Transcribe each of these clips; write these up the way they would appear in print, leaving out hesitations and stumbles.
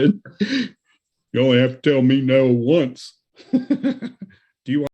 You only have to tell me no once. Do you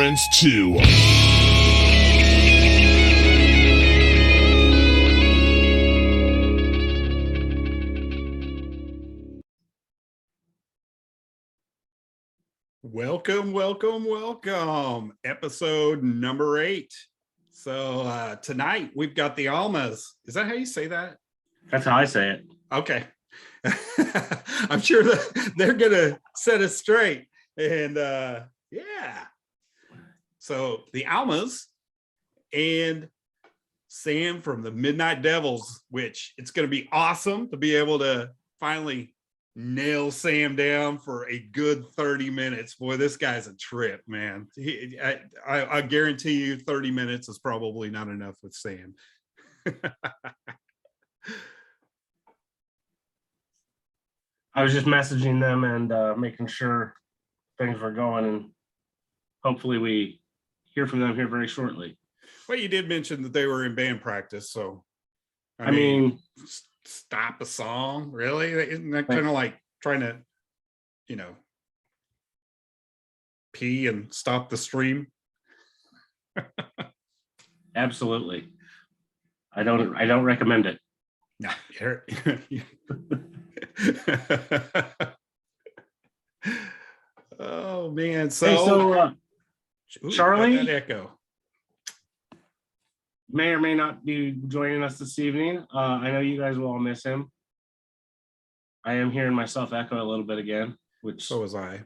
Reference 2. Welcome. Episode number 8. So tonight we've got the Almas. Is that how you say that? That's how I say it. Okay. I'm sure that they're going to set us straight. And yeah. So the Almas and Sam from the Midnight Devils, which it's going to be awesome to be able to finally nail Sam down for a good 30 minutes. Boy, this guy's a trip, man. I guarantee you 30 minutes is probably not enough with Sam. I was just messaging them and making sure things were going, and hopefully we hear from them here very shortly. Well, you did mention that they were in band practice, so I mean stop a song, really? Isn't that kind of like trying to, pee and stop the stream? Absolutely. I don't recommend it. No. Oh man. So Charlie that echo may or may not be joining us this evening. I know you guys will all miss him. I am hearing myself echo a little bit again, which so was I.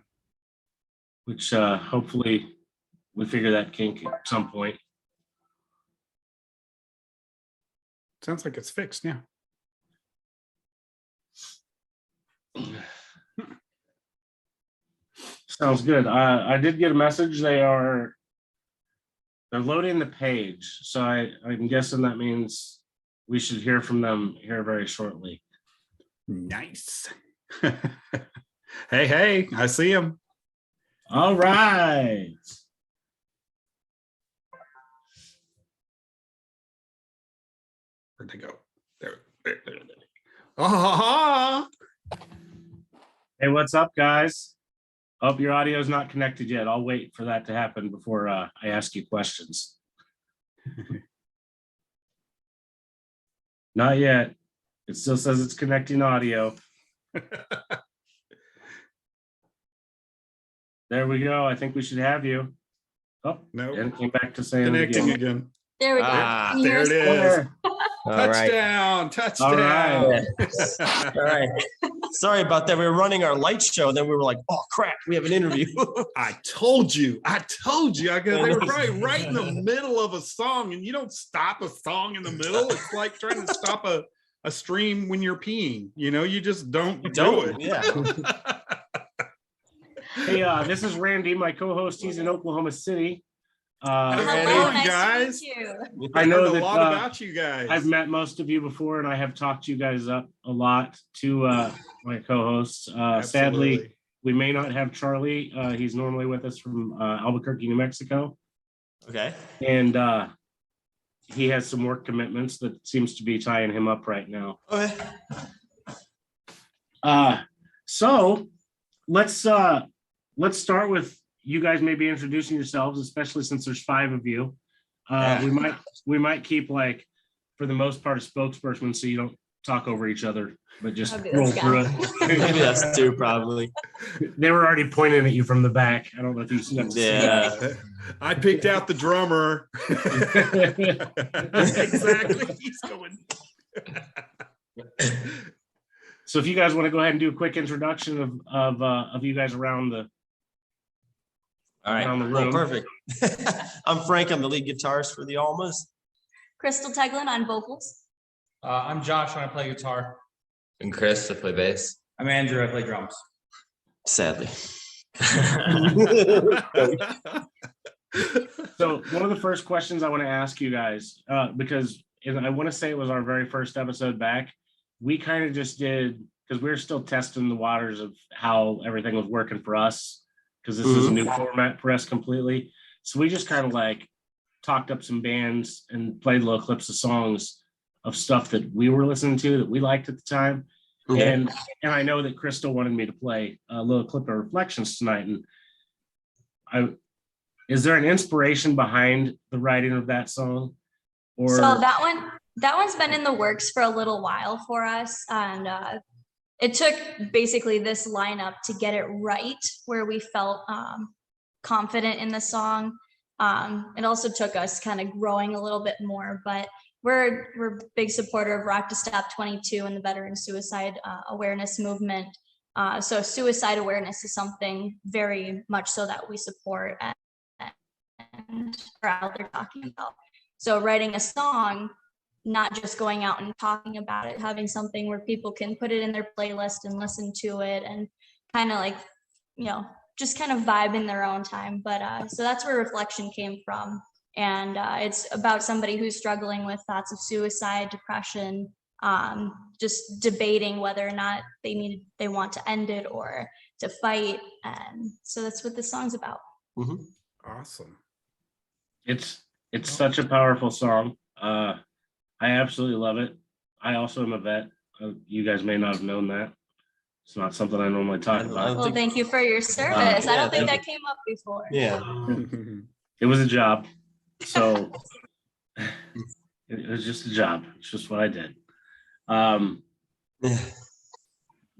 Which hopefully we figure that kink at some point. Sounds like it's fixed now. Sounds good. I did get a message. They're loading the page, so I'm guessing that means we should hear from them here very shortly. Nice. Hey, I see him. All right. Where'd they go? There. Oh. Hey, what's up, guys? Hope your audio is not connected yet. I'll wait for that to happen before I ask you questions. Not yet. It still says it's connecting audio. There we go. I think we should have you. Oh, no. And it came back to saying connecting again. There we go. There it is. Touchdown. Touchdown. All right. Sorry about that. We were running our light show. Then we were like, oh, crap. We have an interview. I told you. They were probably right in the middle of a song, and you don't stop a song in the middle. It's like trying to stop a stream when you're peeing. You just don't do it. Yeah. Hey, this is Randy, my co-host. He's in Oklahoma City. How's it Hello, going, nice guys? to meet you. I know a that lot about you guys. I've met most of you before, and I have talked you guys up a lot to my co-hosts. Sadly, we may not have Charlie. He's normally with us from Albuquerque, New Mexico. Okay. And he has some work commitments that seems to be tying him up right now. Okay. So let's start with you guys maybe introducing yourselves, especially since there's 5 of you. We might keep, like, for the most part, a spokesperson so you don't talk over each other, but just roll through it. Maybe that's 2, probably. They were already pointing at you from the back. I don't know if you see that. Yeah. I picked out the drummer. Exactly. He's going. So if you guys want to go ahead and do a quick introduction of you guys around the. All right. Well, perfect. I'm Frank. I'm the lead guitarist for the Almas. Crystal Teglin on vocals. I'm Josh, and I play guitar. And Chris, I play bass. I'm Andrew, I play drums. Sadly. So one of the first questions I want to ask you guys, because I want to say it was our very first episode back, we kind of just did, because we were still testing the waters of how everything was working for us, because this is a new format for us completely. So we just kind of like talked up some bands and played little clips of songs of stuff that we were listening to that we liked at the time. Okay. And I know that Crystal wanted me to play a little clip of Reflections tonight. And Is there an inspiration behind the writing of that song? Or So that one's been in the works for a little while for us, and it took basically this lineup to get it right, where we felt confident in the song. It also took us kind of growing a little bit more, but we're a big supporter of Rock to Stop 22 and the veteran suicide awareness movement. So suicide awareness is something very much so that we support and are out there talking about. So writing a song, not just going out and talking about it, having something where people can put it in their playlist and listen to it and kind of like, just kind of vibe in their own time. But so that's where Reflection came from. And it's about somebody who's struggling with thoughts of suicide, depression, just debating whether or not they want to end it or to fight. And so that's what this song's about. Mhm. Awesome. it's such a powerful song. I absolutely love it. I also am a vet. You guys may not have known that. It's not something I normally talk about. Well, thank you for your service. I yeah, don't think thank that came up before. Yeah. It was a job. So it was just a job. It's just what I did.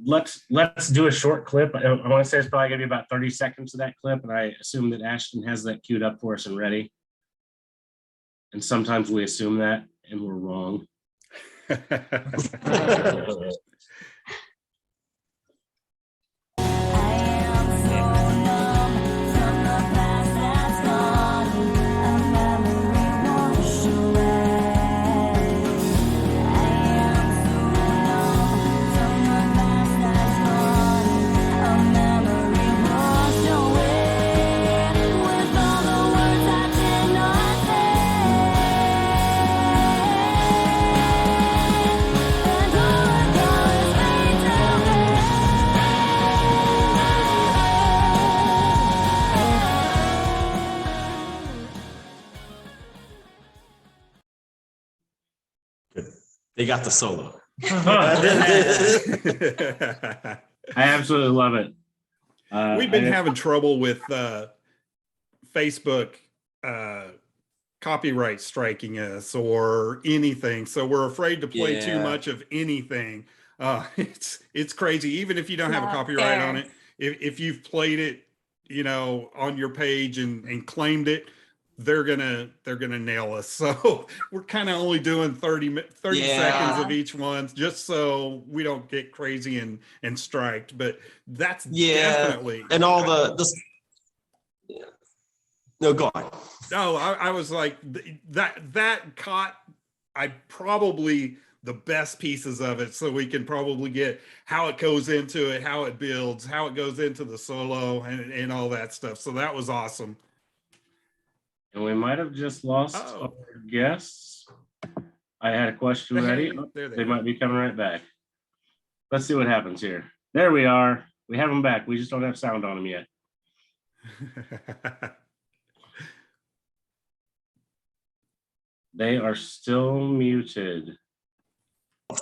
Let's do a short clip. I want to say it's probably gonna be about 30 seconds of that clip, and I assume that Ashton has that queued up for us and ready. And sometimes we assume that and we're wrong. They got the solo. I absolutely love it. We've been having trouble with Facebook copyright striking us or anything, so we're afraid to play too Yeah. much of anything. It's crazy. Even if you don't have a Yeah, copyright fair. on it, if you've played it, on your page and claimed it, they're gonna nail us. So we're kind of only doing 30 Yeah. seconds of each one, just so we don't get crazy and striked. But that's definitely. And all the yeah. No, go on. No, I was like that caught probably the best pieces of it, so we can probably get how it goes into it, how it builds, how it goes into the solo and all that stuff. So that was awesome. And we might have just lost our guests. I had a question ready. Hey, there They might be coming right back. Let's see what happens here. There we are. We have them back. We just don't have sound on them yet. They are still muted.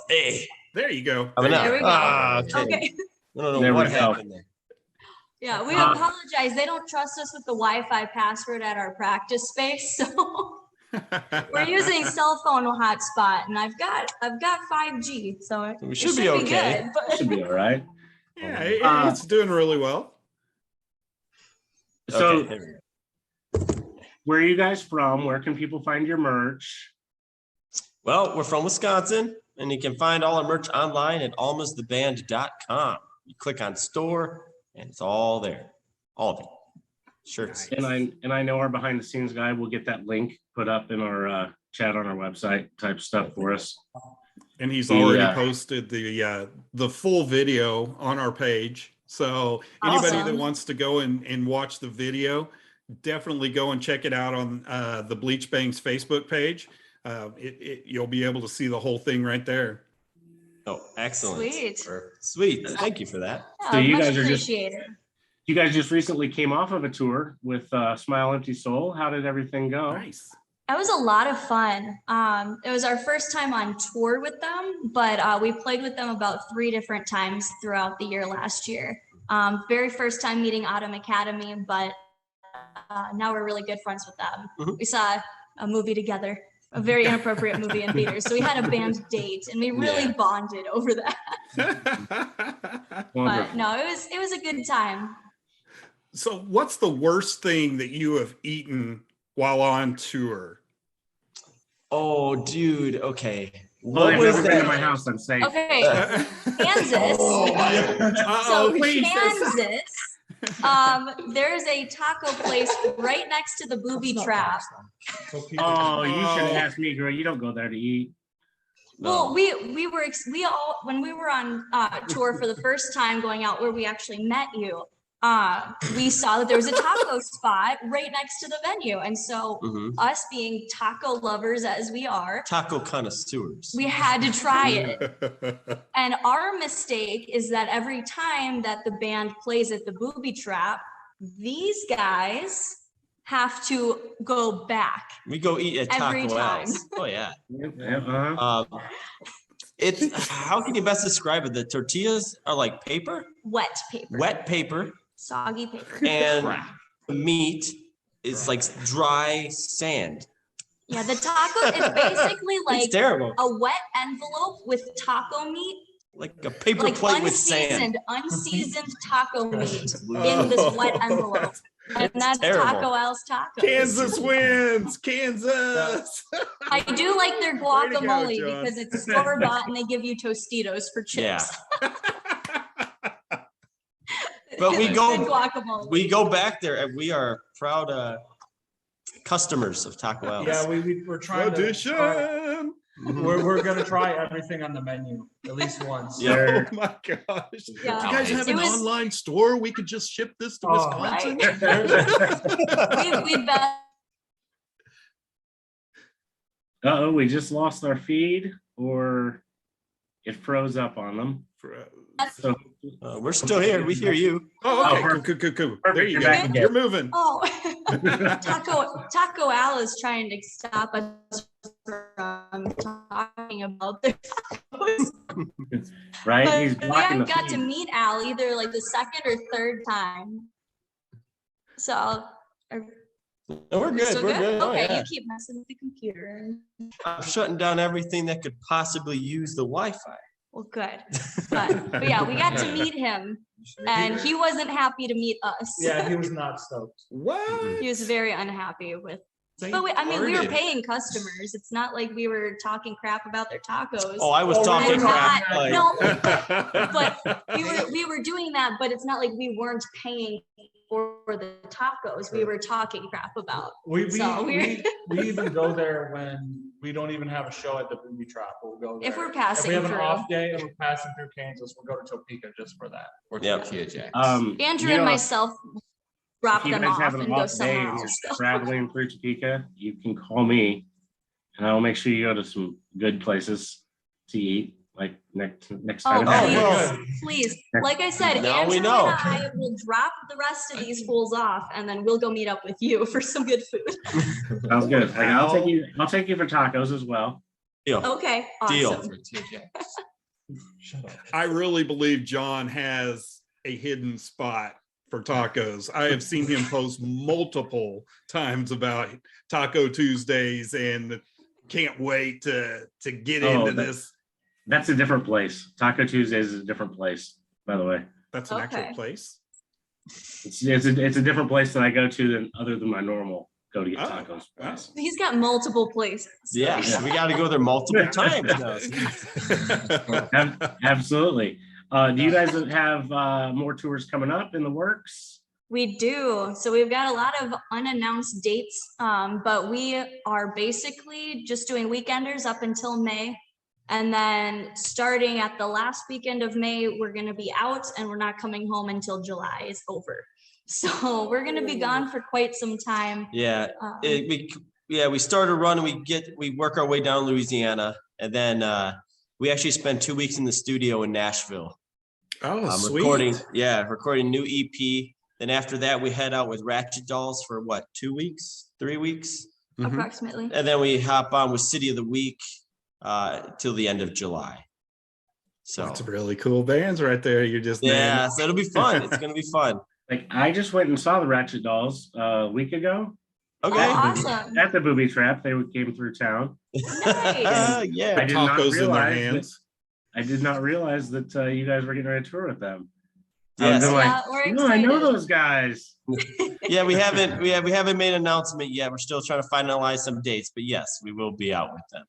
Hey. There you go. Coming There we go. Okay. Okay. I don't know There what we go. happened there. Yeah, we apologize. They don't trust us with the Wi-Fi password at our practice space, so we're using cell phone hotspot, and I've got 5G, so it We should be okay. good, but Should be all right. Yeah, it's doing really well. So Okay, here we go. where are you guys from? Where can people find your merch? Well, we're from Wisconsin, and you can find all our merch online at almastheband.com. You click on store, and it's all there. All of it. Shirts. And I know our behind the scenes guy will get that link put up in our chat on our website type stuff for us. And he's already Yeah. posted the full video on our page. So anybody that Awesome. wants to go and watch the video, definitely go and check it out on the Bleach Bangs Facebook page. You'll be able to see the whole thing right there. Oh, excellent. Sweet. Sweet. Thank you for that. yeah, So you much guys are just- appreciated. You guys just recently came off of a tour with Smile Empty Soul. How did everything go? Nice. It was a lot of fun. It was our first time on tour with them, but we played with them about 3 different times throughout the year last year. Very first time meeting Autumn Academy, but now we're really good friends with them. Mhm. We saw a movie together, a very inappropriate movie in theaters. So we had a band date, and we really Yeah. bonded over that. But Wonderful. no, it was a good time. So what's the worst thing that you have eaten while on tour? Oh, dude. Okay. Well, What they've was never been to my that? house. I'm safe. Okay, Uh, Kansas. Uh-oh, So please. Kansas, there's a taco place right next to the booby trap. Oh, you should have asked me, girl. You don't go there to eat. Well, No. we all when we were on tour for the first time going out where we actually met you, we saw that there was a taco spot right next to the venue, and so Mhm. us being taco lovers as we are, Taco connoisseurs. we had to try it. And our mistake is that every time that the band plays at the booby trap, these guys have to go back. We go eat at Every Taco time. House. Oh yeah. Uh-huh. It's how can you best describe it? The tortillas are like paper, Wet paper. wet paper, Soggy paper. and the meat is like dry sand. Yeah, the taco is basically It's like terrible. a wet envelope with taco meat, Like a paper like plate with sand. unseasoned taco meat Oh, in this wet envelope. And that's terrible. Taco L's tacos. Kansas wins. Kansas. I do like their Way to go, guacamole John. because it's store bought and they give you Tostitos for chips. But we It's go- good guacamole. We go back there and we are proud customers of Taco House. Yeah, we're trying to. Tradition. We're gonna try everything on the menu at least once. Yeah. Oh my gosh. Yeah. Do you guys have It an was- online store? We could just ship this to Oh, Wisconsin. We bet. Uh-oh, we just lost our feed, or it froze up on them. So We're still here. We hear you. Oh, okay. Oh, Cool. perfect. There you You're go. back again. You're moving. Oh, Taco Al is trying to stop us from talking about their tacos. right, But he's we blocking the haven't got to feed. meet Al either, like the second or third time. So, No, we're we good. still We're good. Oh, Okay, yeah. you keep messing with the computer. I'm shutting down everything that could possibly use the Wi-Fi. Well, good. But yeah, we got to meet him, and he wasn't happy to meet us. Yeah, he was not stoked. What? He was very unhappy with. They But we were farted. paying customers. It's not like we were talking crap about their tacos. Oh, I was Oh, talking we're crap. not- Like, no, but we were doing that, but it's not like we weren't paying for the tacos. We were talking crap about. We So we're- we even go there when we don't even have a show at the booby trap. We'll go there. If we're If passing we have an through. off day and we're passing through Kansas, we'll go to Topeka just for that. Or Yep. tortilla jacks. Andrew you and know, myself drop if you them guys off have and an go off day somewhere and you're else. traveling through Topeka, you can call me, and I'll make sure you go to some good places to eat. Like next Oh, time. Oh, please, well. please. Like I said, Now we Andrew know. and I will drop the rest of these fools off, and then we'll go meet up with you for some good food. Sounds good. Like, I'll take you for tacos as well. deal. Okay, Deal. awesome. Tortilla jacks. Shut up. I really believe John has a hidden spot for tacos. I have seen him post multiple times about Taco Tuesdays and can't wait to get Oh, into that- this. That's a different place. Taco Tuesdays is a different place, by the way. That's an actual Okay. place. It's a different place that I go to than other than my normal go to get Oh, tacos. place. He's got multiple places. Yeah, we got to go there multiple times now. Absolutely. Do you guys have more tours coming up in the works? We do. So we've got a lot of unannounced dates, but we are basically just doing weekenders up until May. And then starting at the last weekend of May, we're going to be out and we're not coming home until July is over. So we're going to be gone for quite some time. Yeah, Um, we start a run. We work our way down Louisiana, and then we actually spend 2 weeks in the studio in Nashville. Oh, sweet. Recording new EP. Then after that, we head out with Ratchet Dolls for what, 2 weeks, 3 weeks, Mhm. approximately. and then we hop on with City of the Week till the end of July. So That's really cool bands right there. You're just yeah, so it'll be fun. It's gonna be fun. Like I just went and saw the Ratchet Dolls a week ago Okay. Oh, awesome. at the Booby Trap. They came through town. Nice. Yeah. I did not Tacos in their realize that- hands. I did not realize that you guys were getting ready to tour with them. I Yes. was like, Yeah, we're no, I know excited. those guys. Yeah, we haven't made an announcement yet. We're still trying to finalize some dates, but yes, we will be out with them.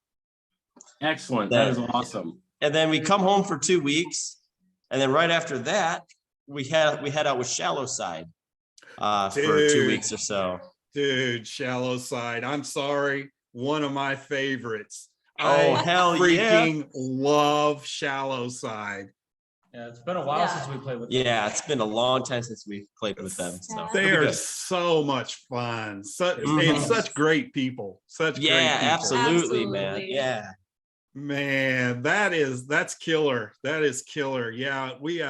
Excellent. That is awesome. And then we come home for 2 weeks, and then right after that, we head out with Shallow Side for 2 Dude. weeks or so. Dude, Shallow Side. I'm sorry. One of my favorites. Oh, I hell yeah. freaking love Shallow Side. Yeah, it's been a while Yeah. since we played with them. Yeah, it's been a long time since we played with them. So Yeah. They it'll be are good. so much fun. Such Mhm. and such great people. Such great Yeah, people. absolutely, man. Absolutely. Yeah. Man, that's killer. That is killer. Yeah, we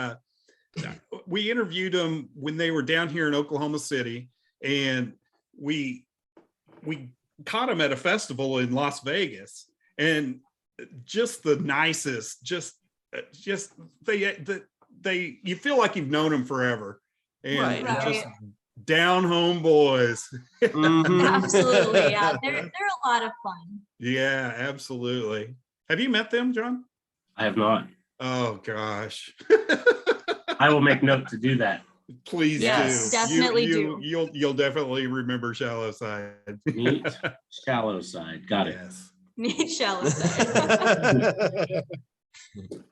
interviewed them when they were down here in Oklahoma City, and we caught them at a festival in Las Vegas, and just the nicest, just they you feel like you've known them forever, and Right. just down home boys. Mhm. Absolutely. Yeah. They're a lot of fun. Yeah, absolutely. Have you met them, John? I have not. Oh gosh. I will make note to do that. Please Yes, do. definitely do. You'll definitely remember Shallow Side. Meet Shallow Side. Got it. Yes. Meet Shallow Side.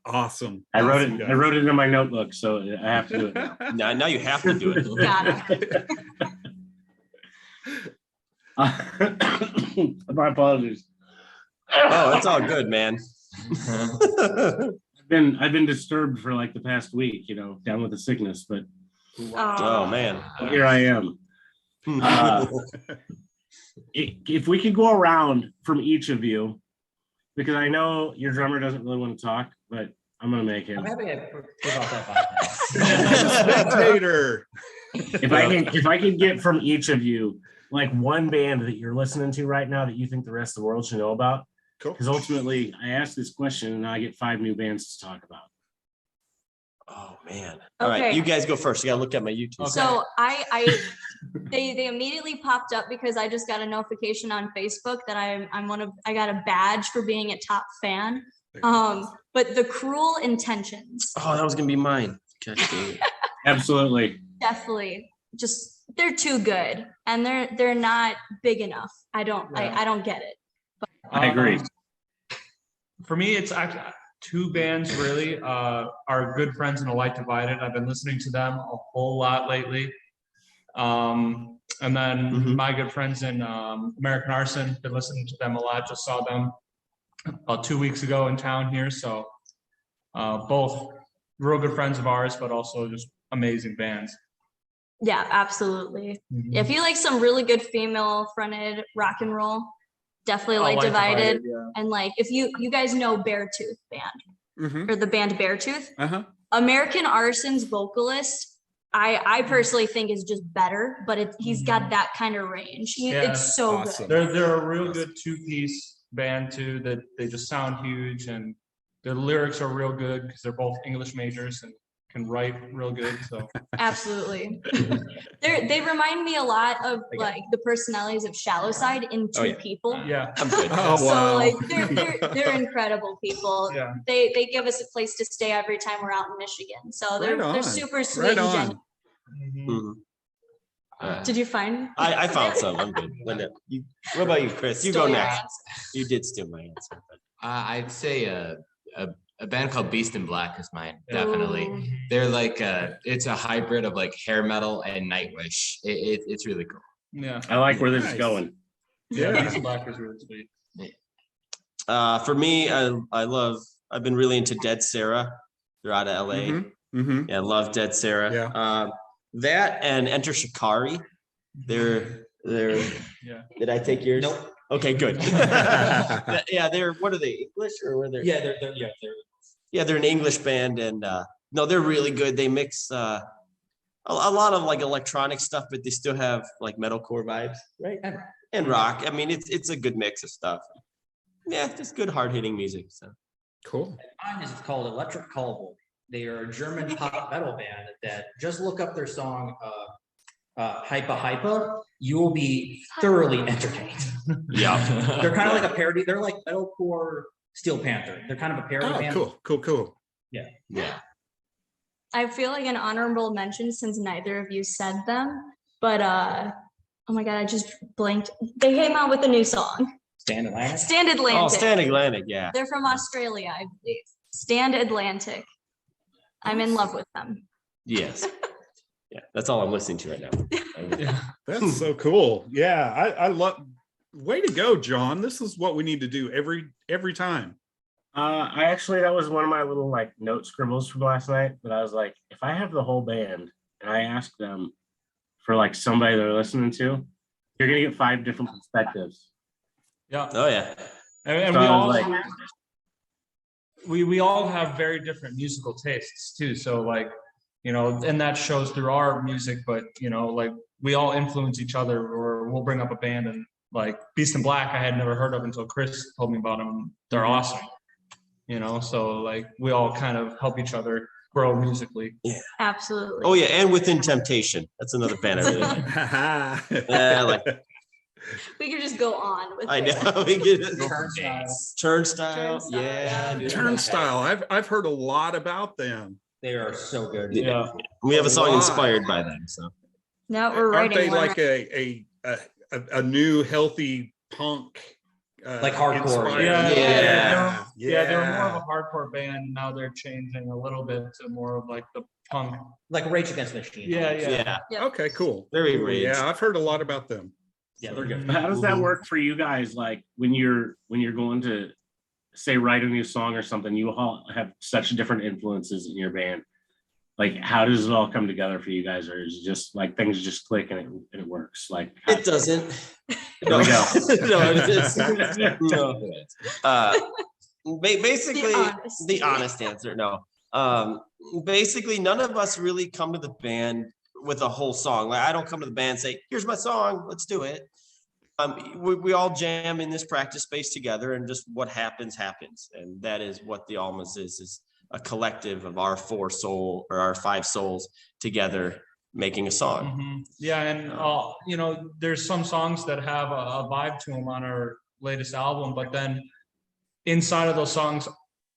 Awesome. I wrote Awesome, it. I wrote it in my notebook, so I have to do it now. Now you have to do it. Got My apologies. Oh, it's all good, man. I've been disturbed for like the past week, down with the sickness, but Oh man. here I am. If we could go around from each of you, because I know your drummer doesn't really want to talk, but I'm gonna make him. I'm happy to give off that vibe. Spectator. If I could get from each of you like one band that you're listening to right now that you think the rest of the world should know about, Cool. because ultimately I ask this question and I get 5 new bands to talk about. Oh man. All right, Okay. you guys go first. You gotta look at my YouTube. Okay. So they immediately popped up because I just got a notification on Facebook that I got a badge for being a top fan. But the Cruel Intentions, Oh, that was gonna be mine. Gosh, dang it. Absolutely. definitely just they're too good and they're not big enough. I don't get it. I agree. For me, it's actually two bands really. Our good friends in A Light Divided. I've been listening to them a whole lot lately. And then Mhm. my good friends in American Arson, been listening to them a lot. Just saw them about 2 weeks ago in town here. So both real good friends of ours, but also just amazing bands. Yeah, absolutely. If you like some really good female fronted rock and roll, definitely Light Divided. Yeah. And like if you guys know Beartooth band Mhm. or the band Beartooth, Uh-huh. American Arson's vocalist, I personally think is just better, but he's got that kind of range. Yeah. It's so Awesome. good. They're a real good two-piece band too. That they just sound huge, and their lyrics are real good because they're both English majors and can write real good. So Absolutely. They remind me a lot of like the personalities of Shallow Side in two Oh, yeah. people. yeah, I'm good. Oh, So wow. like they're incredible people. yeah. They give us a place to stay every time we're out in Michigan. So they're Right on. they're super sweet Right and on. genuine. Mhm. Did you find? I found some. I'm good. Linda, what about you, Chris? You go Stole your next. answer. You did steal my answer. but- I'd say a band called Beast in Black is mine. Definitely. Ooh. They're like it's a hybrid of like hair metal and Nightwish. It's really cool. Yeah. I like where this is Nice. going. Yeah. Yeah. Beast in Black was really sweet. For me, I've been really into Dead Sarah. They're out of LA. Mhm. Mhm. Yeah, I love Dead Sarah. Yeah. That and Enter Shikari. They're Yeah. Did I take yours? Nope. Okay, good. Yeah, what are they, English or were they? They're an English band, and no, they're really good. They mix a lot of like electronic stuff, but they still have like metalcore vibes, right? And rock. I mean, it's a good mix of stuff. Yeah, just good hard hitting music. So Cool. Mine is called Electric Callboy. They are a German pop metal band that just look up their song, Hypa Hypa. You will be thoroughly entertained. Yeah. They're kind of like a parody. They're like metalcore Steel Panther. They're kind of a parody Oh, band. cool. Yeah. I feel like an honorable mention since neither of you said them, but oh my God, I just blanked. They came out with a new song. Stand Atlantic. Stand Atlantic. Oh, Stand Atlantic, yeah. They're from Australia, I believe. Stand Atlantic. I'm in love with them. Yes. Yeah, that's all I'm listening to right now. That's so cool. Yeah, I love. Way to go, John. This is what we need to do every time. I actually, that was one of my little like note scribbles from last night. But I was like, if I have the whole band and I ask them for like somebody they're listening to, you're gonna get 5 different perspectives. Yeah. Oh yeah. And So we I all was like, we all have very different musical tastes too. So like, you know, and that shows through our music, but you know, like we all influence each other, or we'll bring up a band and like Beast in Black I had never heard of until Chris told me about them. They're awesome. You know, so like we all kind of help each other grow musically. Absolutely. Oh yeah, and Within Temptation. That's another band I really like. I like. We could just go on with I it. know. We get it. Turnstile. Turnstile. Turnstile, Yeah. yeah. Turnstile. I've heard a lot about them. They are so good. Yeah. We have a song inspired by them. So. No, we're Aren't writing they one. like a new healthy punk? Like hardcore. inspired- Yeah, they were more of a hardcore band. Now they're changing a little bit to more of like the punk. Like Rage Against the Machine. Yeah. Okay, cool. Very Cool. rage. Yeah, I've heard a lot about them. Yeah, they're good. how does that work for you guys? Like when you're going to say write a new song or something, you all have such different influences in your band. Like how does it all come together for you guys, or is it just like things just click and it works? Like It doesn't. There we go. No, it's no. Basically, the honest answer. No. Basically, none of us really come to the band with a whole song. Like I don't come to the band and say, "Here's my song, let's do it." We all jam in this practice space together, and just what happens, and that is what the Almas is a collective of our 4 soul or our 5 souls together making a song. Mm-hmm. Yeah, and you know, there's some songs that have a vibe to them on our latest album, but then inside of those songs,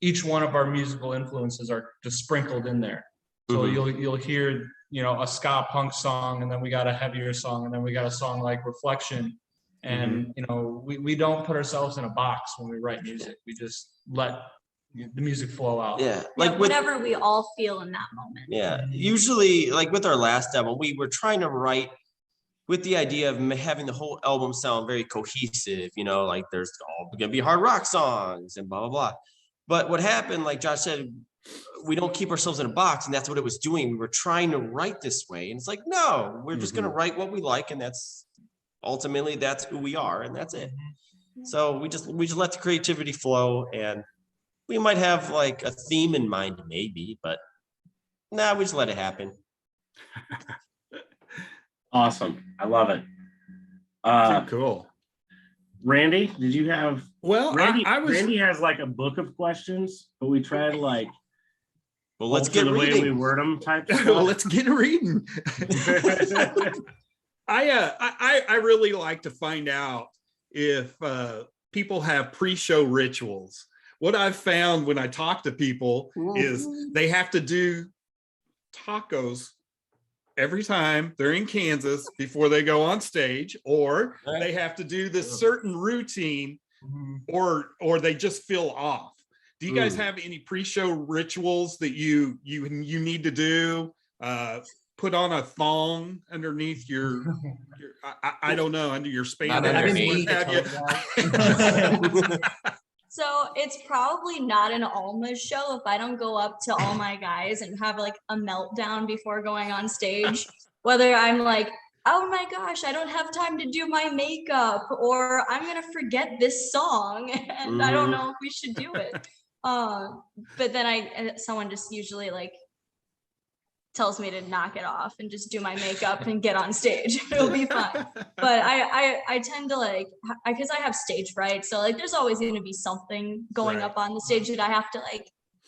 each one of our musical influences are just sprinkled in there. So you'll hear, you know, a ska punk song, and then we got a heavier song, and then we got a song like Reflection. And you know, we don't put ourselves in a box when we write music. We just let the music flow out. Yeah, Like whatever we all feel in that moment. Yeah, usually like with our last album, we were trying to write with the idea of having the whole album sound very cohesive, you know, like there's all gonna be hard rock songs and blah, blah, blah. But what happened, like Josh said, we don't keep ourselves in a box, and that's what it was doing. We were trying to write this way, and it's like, no, we're just gonna write what we like, and that's ultimately that's who we are, and that's it. So we just let the creativity flow, and we might have like a theme in mind, maybe, but nah, we just let it happen. Awesome. I love it. Cool. Randy, did you have Well, Randy? I was Randy has like a book of questions, but we tried to like Well, let's get the way we reading. word them type well, stuff. let's get reading. I really like to find out if people have pre-show rituals. What I've found when I talk to people is they have to do tacos every time they're in Kansas before they go on stage, or they have to do this certain routine, or they just feel off. Do you guys have any pre-show rituals that you need to do? Put on a thong underneath your I don't know, under your spandex. So it's probably not an Almas show if I don't go up to all my guys and have like a meltdown before going on stage. Whether I'm like, oh my gosh, I don't have time to do my makeup, or I'm gonna forget this song and I don't know if we should do it. But then someone just usually like tells me to knock it off and just do my makeup and get on stage. It'll be fun. But I tend to like, because I have stage fright, so like there's always going to be something going up on the stage that I have to like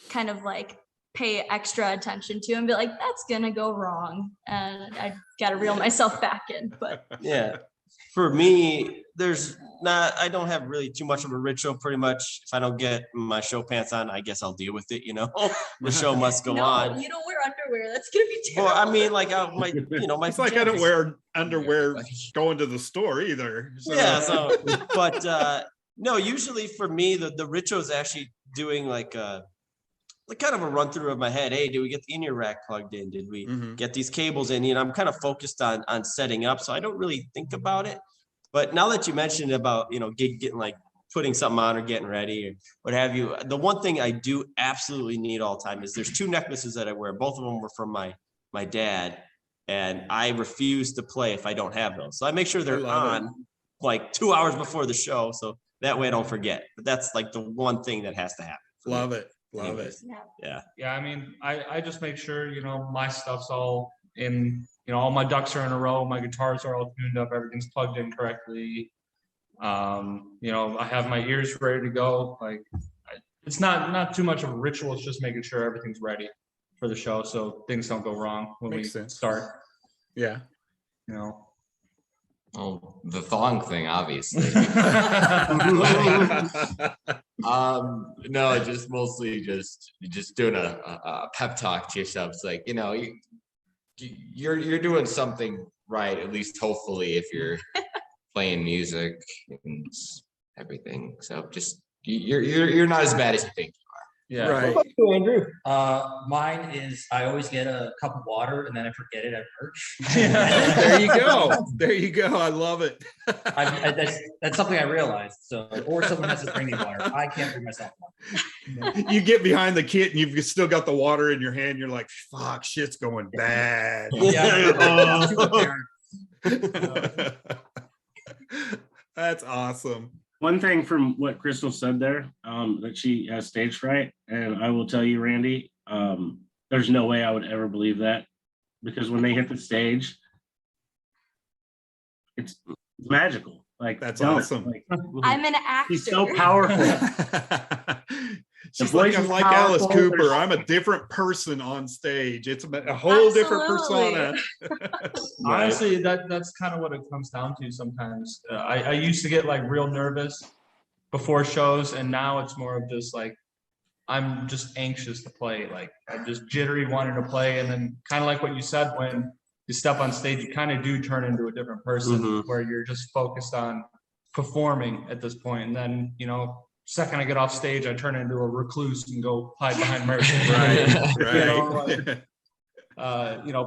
kind of like pay extra attention to and be like, that's gonna go wrong. And I gotta reel myself back in, but Yeah. For me, I don't have really too much of a ritual. Pretty much, if I don't get my show pants on, I guess I'll deal with it. The show must go no, on. you don't wear underwear. That's gonna be Well, terrible. I mean, like my It's like I don't pajamas. wear underwear going to the store either. So. Yeah. So, but no, usually for me, the ritual is actually doing like kind of a run through of my head. Hey, did we get the in-ear rack plugged in? Did we get these cables in? I'm kind of focused on setting up, so I don't really think about it. But now that you mentioned about getting like putting something on or getting ready or what have you, the one thing I do absolutely need all the time is there's 2 necklaces that I wear. Both of them were from my dad, and I refuse to play if I don't have those. So I make sure they're on like 2 hours before the show, so that way I don't forget. But that's like the one thing that has to happen. Love it. Love it. Yeah. Yeah, I mean, I just make sure, my stuff's all in, all my ducks are in a row, my guitars are all tuned up, everything's plugged in correctly. I have my ears ready to go. Like, it's not too much of a ritual. It's just making sure everything's ready for the show, so things don't go wrong when Makes we sense. start. Yeah. Oh, the thong thing, obviously. No, just mostly just doing a pep talk to yourself. It's like, you're doing something right, at least hopefully, if you're playing music and everything. So just you're not as bad as you think. Yeah. Right. What about you, Andrew? Mine is I always get a cup of water and then I forget it at merch. There you go. There you go. I love it. That's something I realized. So, or someone has to bring me water. I can't bring myself water. You get behind the kit and you've still got the water in your hand. You're like, fuck, shit's going bad. That's awesome. One thing from what Crystal said there, that she has stage fright, and I will tell you, Randy, there's no way I would ever believe that, because when they hit the stage, it's magical. Like, That's don't, awesome. like, I'm an actor. he's so powerful. She's voice like, I'm is like Alice powerful. Cooper. There's- I'm a different person on stage. It's a whole different persona. Honestly, that's kind of what it comes down to sometimes. I used to get like real nervous before shows, and now it's more of just like I'm just anxious to play. Like I'm just jittery wanting to play, and then kind of like what you said, when you step on stage, you kind of do turn into a different person where you're just focused on performing at this point. And then, second I get off stage, I turn into a recluse and go hide behind merch. Right.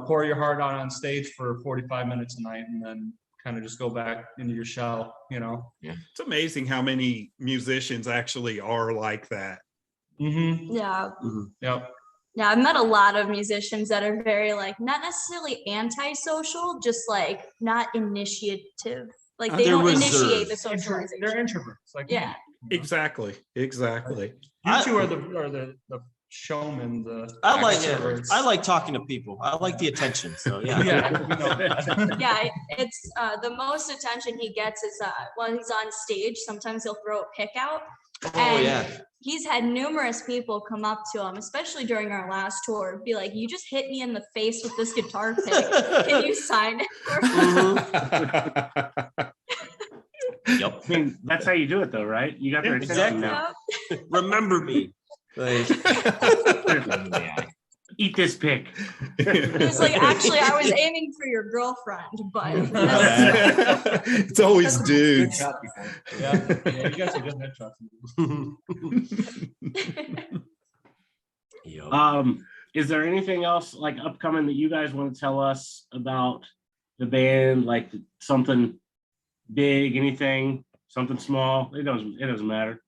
Pour your heart out on stage for 45 minutes a night and then kind of just go back into your shell, Yeah. It's amazing how many musicians actually are like that. Yeah. Yep. Yeah, I've met a lot of musicians that are very like not necessarily antisocial, just like not initiative. Like they They're don't reserved. initiate the They're socialization. introverts. Like, Yeah. Exactly. you two are the showmen, I like extroverts. I like talking to people. I like the attention. So yeah. Yeah, it's the most attention he gets is when he's on stage. Sometimes he'll throw a pick out. Oh And yeah. he's had numerous people come up to him, especially during our last tour, be like, "You just hit me in the face with this guitar pick. Can you sign it for me?" Yep. I mean, that's how you do it, though, right? You got their attention now. Yep. Remember me. Like, Eat this pick. It's like, actually, I was aiming for your girlfriend, but It's always Good dudes. shot, people. Yeah, you guys are good headshots. Yep. Is there anything else like upcoming that you guys want to tell us about the band? Like something big, anything, something small? It doesn't matter.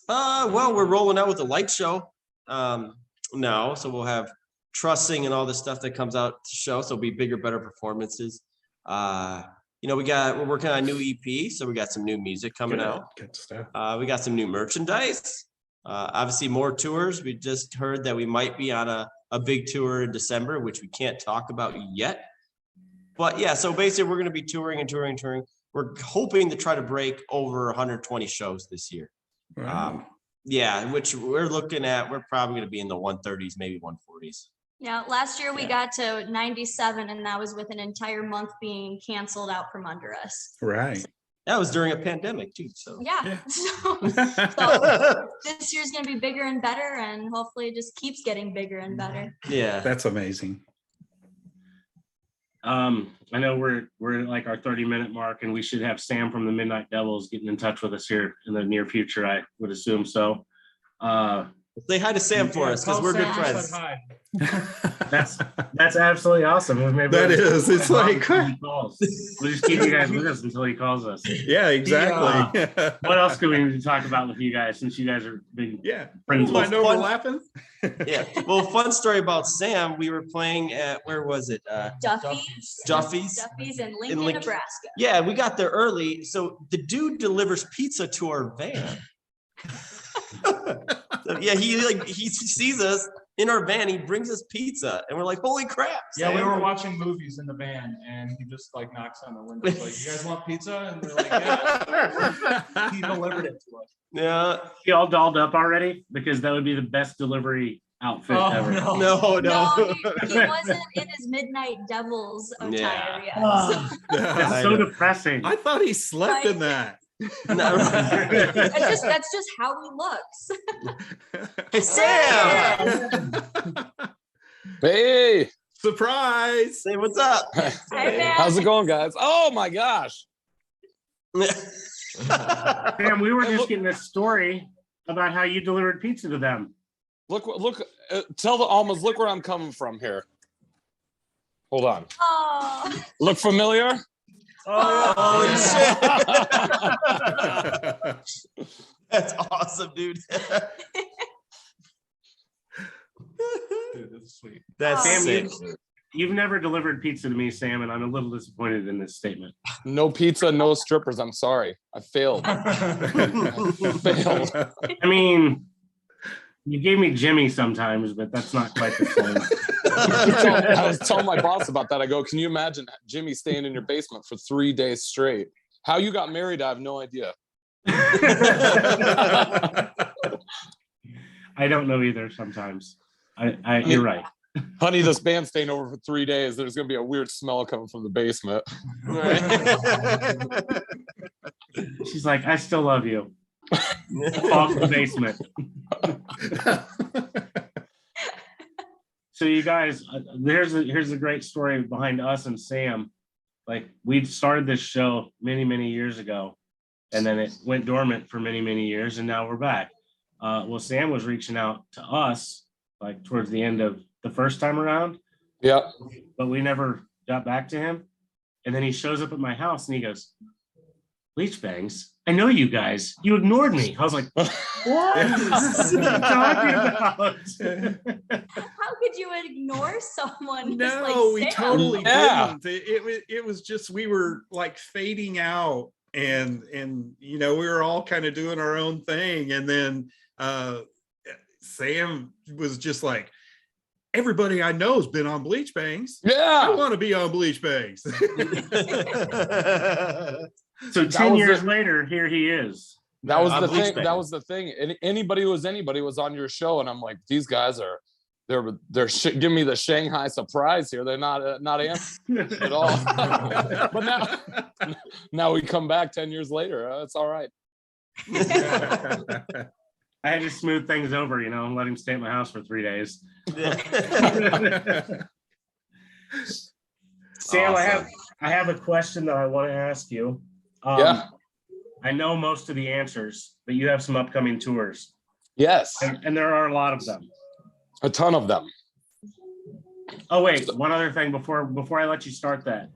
Well, we're rolling out with a light show now, so we'll have trussing and all the stuff that comes out to show. So it'll be bigger, better performances. We're working on a new EP, so we got some new music coming out. Good stuff. We got some new merchandise. Obviously, more tours. We just heard that we might be on a big tour in December, which we can't talk about yet. But yeah, so basically, we're going to be touring and touring and touring. We're hoping to try to break over 120 shows this year. Wow. Yeah, which we're looking at, we're probably gonna be in the 130s, maybe 140s. Yeah, last year we Yeah. got to 97 and that was with an entire month being canceled out from under us. Right. That was during a pandemic too, so. Yeah. Yeah. So this year's gonna be bigger and better and hopefully it just keeps getting bigger and better. Yeah. That's amazing. I know we're at like our 30-minute mark, and we should have Sam from the Midnight Devils getting in touch with us here in the near future. I would assume so. Say hi to Sam for us, because we're good friends. That's absolutely awesome. Maybe That is. It's like, we'll just keep you guys with us until he calls us. yeah, exactly. What else do we need to talk about with you guys, since you guys are big Yeah. friends? Mind overlapping? Yeah. Well, fun story about Sam. We were playing at, where was it? Duffy's. Duffy's. Duffy's in Lincoln, Lincoln. Nebraska. Yeah, we got there early. So the dude delivers pizza to our van. So, yeah, he sees us in our van. He brings us pizza, and we're like, "Holy crap!" Yeah, we Sam. were watching movies in the van, and he just like knocks on the window, like, "You guys want pizza?" And we're like, "Yeah." He delivered it to us. Yeah. You all dolled up already? Because that would be the best delivery outfit Oh, ever. no. No, No, he wasn't in his Midnight Devils attire yet. Ah. That's so depressing. I thought he slept in that. No. That's just how he looks. Hey, Sam. Hey, Surprise. Say what's up. Hey, man. how's it going, guys? Oh my gosh. Sam, we were just getting this story about how you delivered pizza to them. Look, tell the Almas, look where I'm coming from here. Hold on. Oh, Look familiar? Oh, shit. That's awesome, dude. Dude, that's sweet. That's Sam, sick. You've never delivered pizza to me, Sam, and I'm a little disappointed in this statement. No pizza, no strippers. I'm sorry. I failed. Failed. I mean, you gave me Jimmy sometimes, but that's not quite the same. I was telling my boss about that. I go, can you imagine Jimmy staying in your basement for 3 days straight? How you got married, I have no idea. I don't know either sometimes. You're right. Honey, this band's staying over for 3 days. There's going to be a weird smell coming from the basement. She's like, I still love you. Off the basement. So you guys, here's a great story behind us and Sam. Like, we started this show many years ago, and then it went dormant for many years, and now we're back. Well, Sam was reaching out to us like towards the end of the first time around, Yeah. but we never got back to him. And then he shows up at my house and he goes, Bleach Bangs, I know you guys. You ignored me. I was like, what are you talking about? how could you ignore someone? just No, like we Sam? totally Yeah. didn't. It was just we were like fading out, and you know, we were all kind of doing our own thing, and then Sam was just like, everybody I know has been on Bleach Bangs. I Yeah. want to be on Bleach Bangs. So That 10 was years it. later, here he is. That was On the Bleach thing. Bang. That was the thing. And anybody who was anybody was on your show, and I'm like, these guys are, they're giving me the Shanghai surprise here. They're not answering at all. But now we come back 10 years later. It's all right. I had to smooth things over, and let him stay at my house for 3 days. Sam, Awesome. I have a question that I want to ask you. Yeah. I know most of the answers, but you have some upcoming tours, Yes. and there are a lot of them. A ton of them. Oh, wait, one other thing before I let you start that.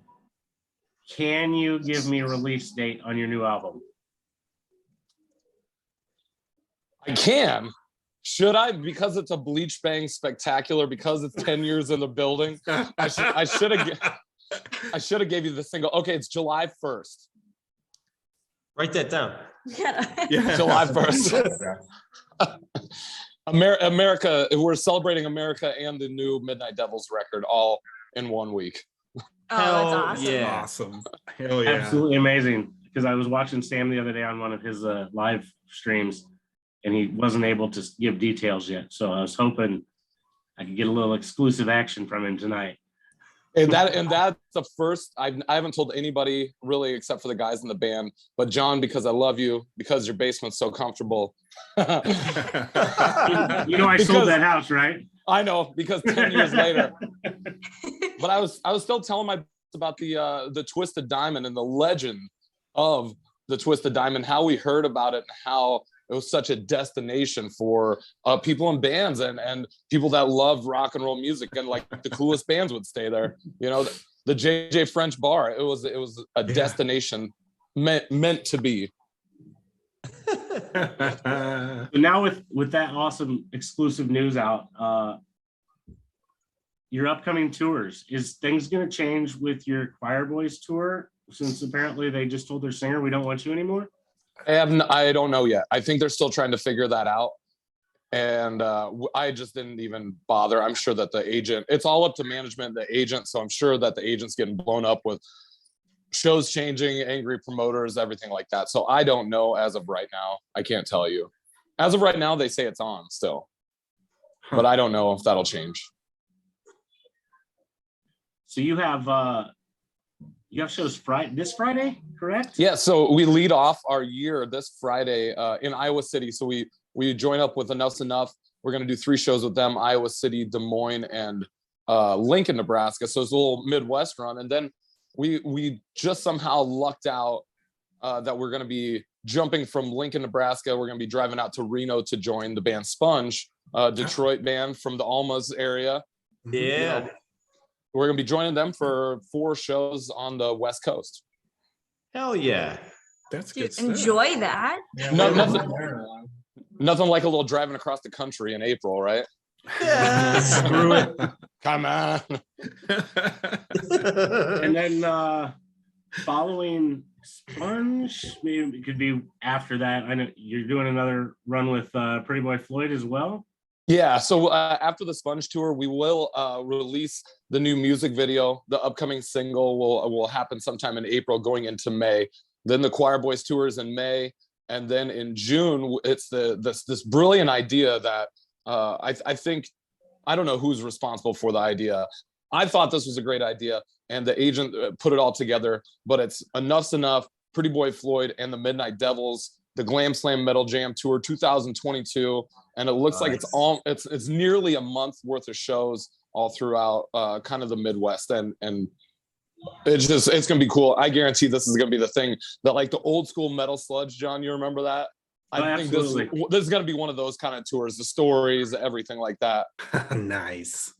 Can you give me a release date on your new album? I can. Should I? Because it's a Bleach Bang spectacular, because it's 10 years in the building. I should have gave you the single. Okay, it's July 1st. Write that down. Yeah. July 1st. America, we're celebrating America and the new Midnight Devils record all in 1 week. Oh, that's awesome. Yeah. Awesome. Hell yeah. Absolutely amazing. Because I was watching Sam the other day on one of his live streams, and he wasn't able to give details yet. So I was hoping I could get a little exclusive action from him tonight. And that's the first. I haven't told anybody really except for the guys in the band. But John, because I love you, because your basement's so comfortable. You know, I sold that house, right? I know, because 10 years later. But I was still telling my about the Twisted Diamond and the legend of the Twisted Diamond, how we heard about it, and how it was such a destination for people in bands and people that love rock and roll music, and like the coolest bands would stay there. You know, the JJ French Bar. It was a destination meant to be. So now with that awesome exclusive news out, your upcoming tours, is things going to change with your Choir Boys tour? Since apparently they just told their singer, we don't want you anymore. I don't know yet. I think they're still trying to figure that out. And I just didn't even bother. I'm sure that the agent, it's all up to management, the agent. So I'm sure that the agent's getting blown up with shows changing, angry promoters, everything like that. So I don't know as of right now. I can't tell you. As of right now, they say it's on still. But I don't know if that'll change. So you have shows this Friday, correct? Yeah, so we lead off our year this Friday in Iowa City. So we join up with Enough's Enough. We're going to do 3 shows with them: Iowa City, Des Moines, and Lincoln, Nebraska. So it's a little Midwest run. And then we just somehow lucked out that we're going to be jumping from Lincoln, Nebraska. We're going to be driving out to Reno to join the band Sponge, Detroit band from the Almas area. Yeah. You know, we're going to be joining them for 4 shows on the West Coast. Hell yeah. That's good Dude, stuff. enjoy that. Yeah, No, we're- Nothing like a little driving across the country in April, right? Yeah. Screw it. Come on. And then following Sponge, maybe it could be after that. I know you're doing another run with Pretty Boy Floyd as well. Yeah, so after the Sponge tour, we will release the new music video. The upcoming single will happen sometime in April, going into May. Then the Choir Boys tour is in May, and then in June, it's this brilliant idea that I think, I don't know who's responsible for the idea. I thought this was a great idea, and the agent put it all together. But it's Enough's Enough, Pretty Boy Floyd, and the Midnight Devils, the Glam Slam Metal Jam Tour 2022, and it looks like it's nearly a month worth of shows all throughout kind of the Midwest, and it's gonna be cool. I guarantee this is gonna be the thing that, like, the old school metal sludge, John, you remember that? I think this is gonna be one of those kind of tours, the stories, everything like that. Nice.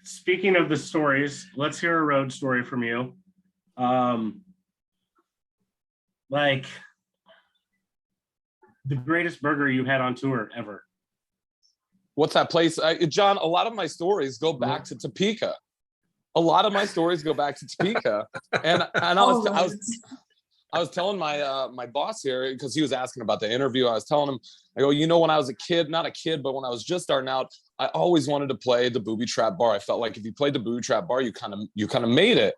Speaking of the stories, let's hear a road story from you. Like the greatest burger you had on tour ever. What's that place? John, a lot of my stories go back to Topeka. And I was telling my boss here, because he was asking about the interview. I was telling him, I go, you know, when I was a kid, not a kid, but when I was just starting out, I always wanted to play the Booby Trap Bar. I felt like if you played the Booby Trap Bar, you kind of made it.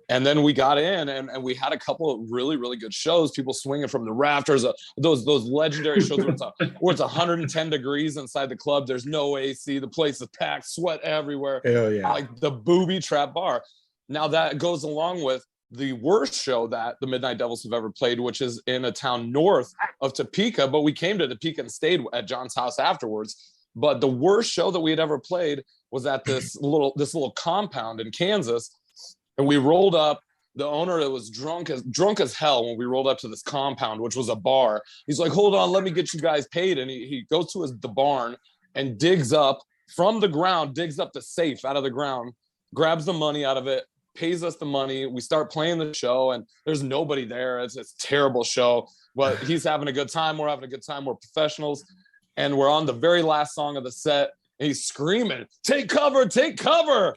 And then we got in, and we had a couple of really, really good shows. People swinging from the rafters. Those legendary shows where it's 110 degrees inside the club. There's no AC. The place is packed. Sweat everywhere. Hell yeah. Like the Booby Trap Bar. Now that goes along with the worst show that the Midnight Devils have ever played, which is in a town north of Topeka. But we came to Topeka and stayed at John's house afterwards. But the worst show that we had ever played was at this little compound in Kansas. And we rolled up. The owner was drunk as hell when we rolled up to this compound, which was a bar. He's like, hold on, let me get you guys paid. And he goes to the barn and digs up from the ground, digs up the safe out of the ground, grabs the money out of it, pays us the money. We start playing the show, and there's nobody there. It's a terrible show, but he's having a good time. We're having a good time. We're professionals. And we're on the very last song of the set. And he's screaming, take cover, take cover.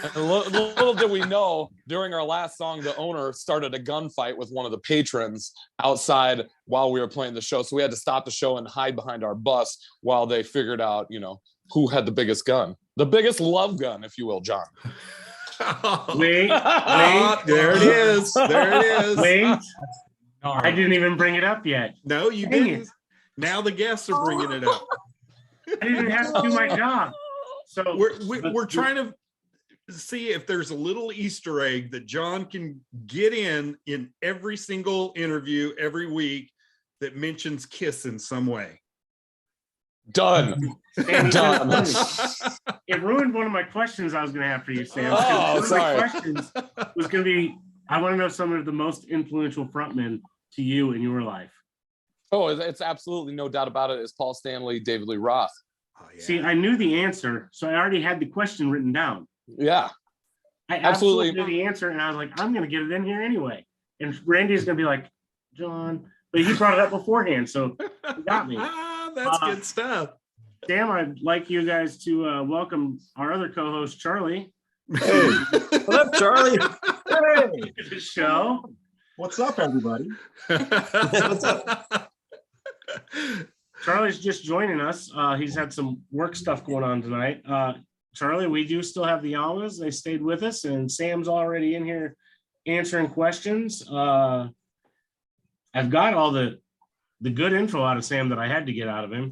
And little did we know, during our last song, the owner started a gunfight with one of the patrons outside while we were playing the show. So we had to stop the show and hide behind our bus while they figured out, you know, who had the biggest gun, the biggest love gun, if you will, John. Wait, there it is. There it is. wait. I didn't even bring it up yet. No, you Dang didn't. it. Now the guests are bringing it up. I didn't have to do my job. So We're trying to see if there's a little Easter egg that John can get in every single interview every week that mentions Kiss in some way. Done. Done. It ruined one of my questions I was going to have for you, Sam. Oh, One of sorry. my questions was going to be, I want to know some of the most influential frontmen to you in your life. Oh, it's absolutely no doubt about it. It's Paul Stanley, David Lee Roth. Oh, yeah. See, I knew the answer, so I already had the question written down. Yeah. I Absolutely. absolutely knew the answer, and I was like, I'm going to get it in here anyway. And Randy's going to be like, John, but he brought it up beforehand, so he got me. That's good stuff. Sam, I'd like you guys to welcome our other co-host, Charlie, Hey, what up, Charlie? Hey, to the show. What's up, everybody? what's up? Charlie's just joining us. He's had some work stuff going on tonight. Charlie, we do still have the Almas. They stayed with us, and Sam's already in here answering questions. I've got all the good info out of Sam that I had to get out of him.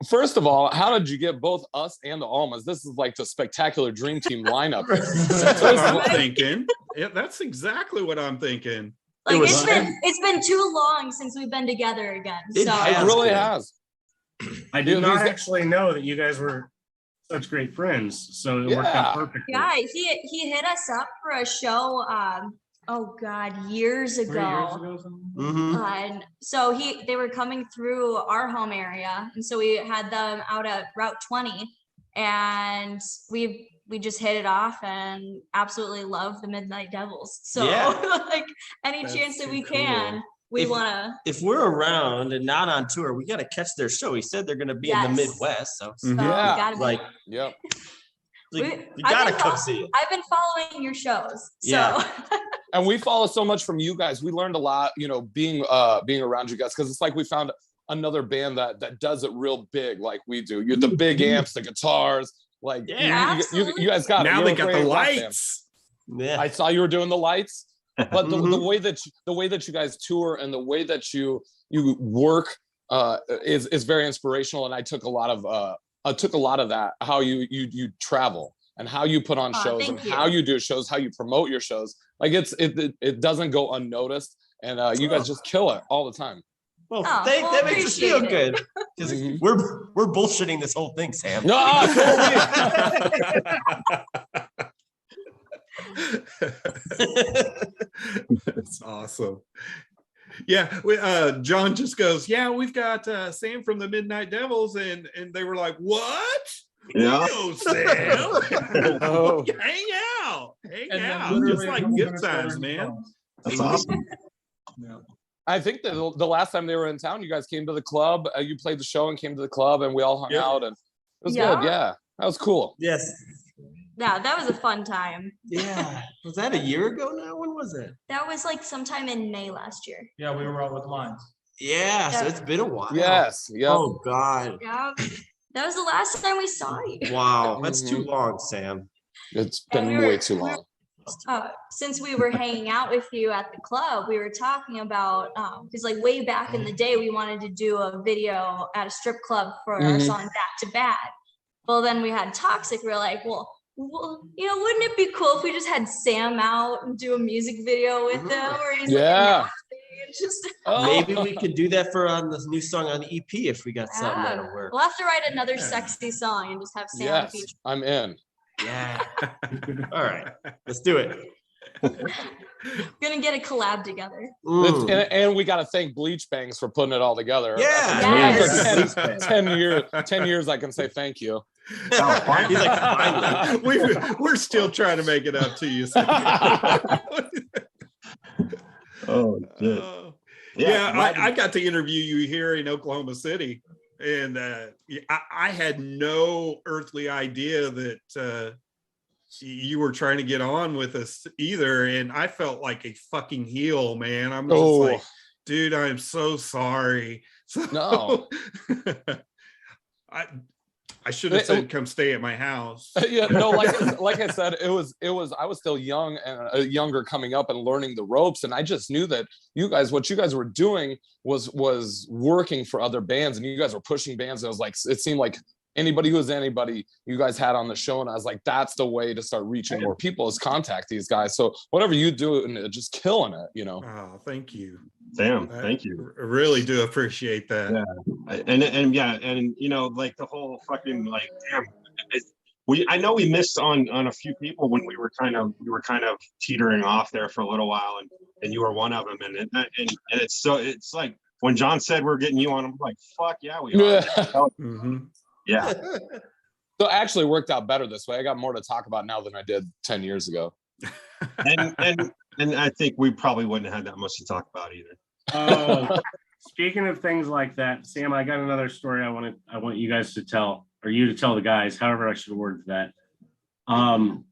First of all, how did you get both us and the Almas? This is like the spectacular dream team lineup. That's what I'm thinking. Yeah, that's exactly what I'm thinking. Like was- it's been too long since we've been together again. It So has. It really good. has. I did Dude, not these- actually know that you guys were such great friends, so it worked Yeah. out perfectly. yeah, he hit us up for a show. Oh God, years 3 years ago. ago, something? Mhm. And so they were coming through our home area, and so we had them out at Route 20, and we just hit it off and absolutely love the Midnight Devils. So Yeah. like any That's chance that we too can, we If- want to. If we're around and not on tour, we got to catch their show. He said they're going to be in the Yes. Midwest, so Mhm. Yeah. Gotta be. like Yep. you I've got to been come fol- see it. I've been following your shows. So Yeah. And we follow so much from you guys. We learned a lot, being around you guys, because it's like we found another band that does it real big, like we do. You the big amps, the guitars, like Yeah. you guys got it. Now You're they a got great the rock band. lights. Yeah. I saw you were doing the lights, but the Mhm. way that you guys tour and the way that you work is very inspirational. And I took a lot of that, how you travel and how you put on shows and thank you. how you do shows, how you promote your shows. Like it doesn't go unnoticed, and you guys just kill it all the time. Well, Oh, well, that makes us feel appreciate good because Mhm. we're bullshitting this whole thing, Sam. No, That's awesome. Yeah, John just goes, yeah, we've got Sam from the Midnight Devils, and they were like, what? Yeah. No, Sam. Oh. Hang out, And then just literally a like couple good minutes times, later, man. That's awesome. Yeah. I think that the last time they were in town, you guys came to the club. You played the show and came to the club, and we all hung Yeah. out, and it was Yeah. good. Yeah, that was cool. Yes. yeah, that was a fun time. Yeah. Was that a year ago now? When was it? That was like sometime in May last year. Yeah, we were out with lines. Yeah. So Yeah. it's been a while. Yes. Yep. Oh God. Yeah, that was the last time we saw you. Wow. That's too Mhm. long, Sam. It's And been we were- way too long. Since we were hanging out with you at the club, we were talking about because like way back in the day, we wanted to do a video at a strip club for our Mhm. song "Back to Bad." Well, then we had Toxic. We are like, well, wouldn't it be cool if we just had Sam out and do a music video with him? Where he's like, Yeah. announcing and just Oh. Maybe we could do that for on the new song on the EP if we got something Yeah. that'll work. We'll have to write another Yeah. sexy song and just have Sam Yes, feature. I'm in. Yeah. All right. Let's do it. Gonna get a collab together. Mm. And we got to thank Bleach Bangs for putting it all together. Yeah. Yes. After 10 years, I can say thank you. He's like, finally. We're still trying to make it up to you. Oh, shit. Yeah, glad I got to interview you here in Oklahoma City, and I had no earthly idea that you were trying to get on with us either, and I felt like a fucking heel, man. I'm just Oh. like, dude, I'm so sorry. So, No. I should have said, come stay at my house. Yeah, no, like I said, it was, I was still young and younger coming up and learning the ropes. And I just knew that what you guys were doing was working for other bands, and you guys were pushing bands. And it was like, it seemed like anybody who was anybody you guys had on the show. And I was like, that's the way to start reaching more people, is contact these guys. So whatever you do, and just killing it, you know. Oh, thank you. Damn, thank you. I really do appreciate that. Yeah. And you know, like the whole fucking like, damn, I know we missed on a few people when we were kind of teetering off there for a little while, and you were one of them. And it's like when John said we're getting you on, I'm like, fuck yeah, we are. Mm-hmm. Yeah. So actually worked out better this way. I got more to talk about now than I did 10 years ago. And I think we probably wouldn't have had that much to talk about either. Speaking of things like that, Sam, I got another story I want you guys to tell, or you to tell the guys, however I should word that. One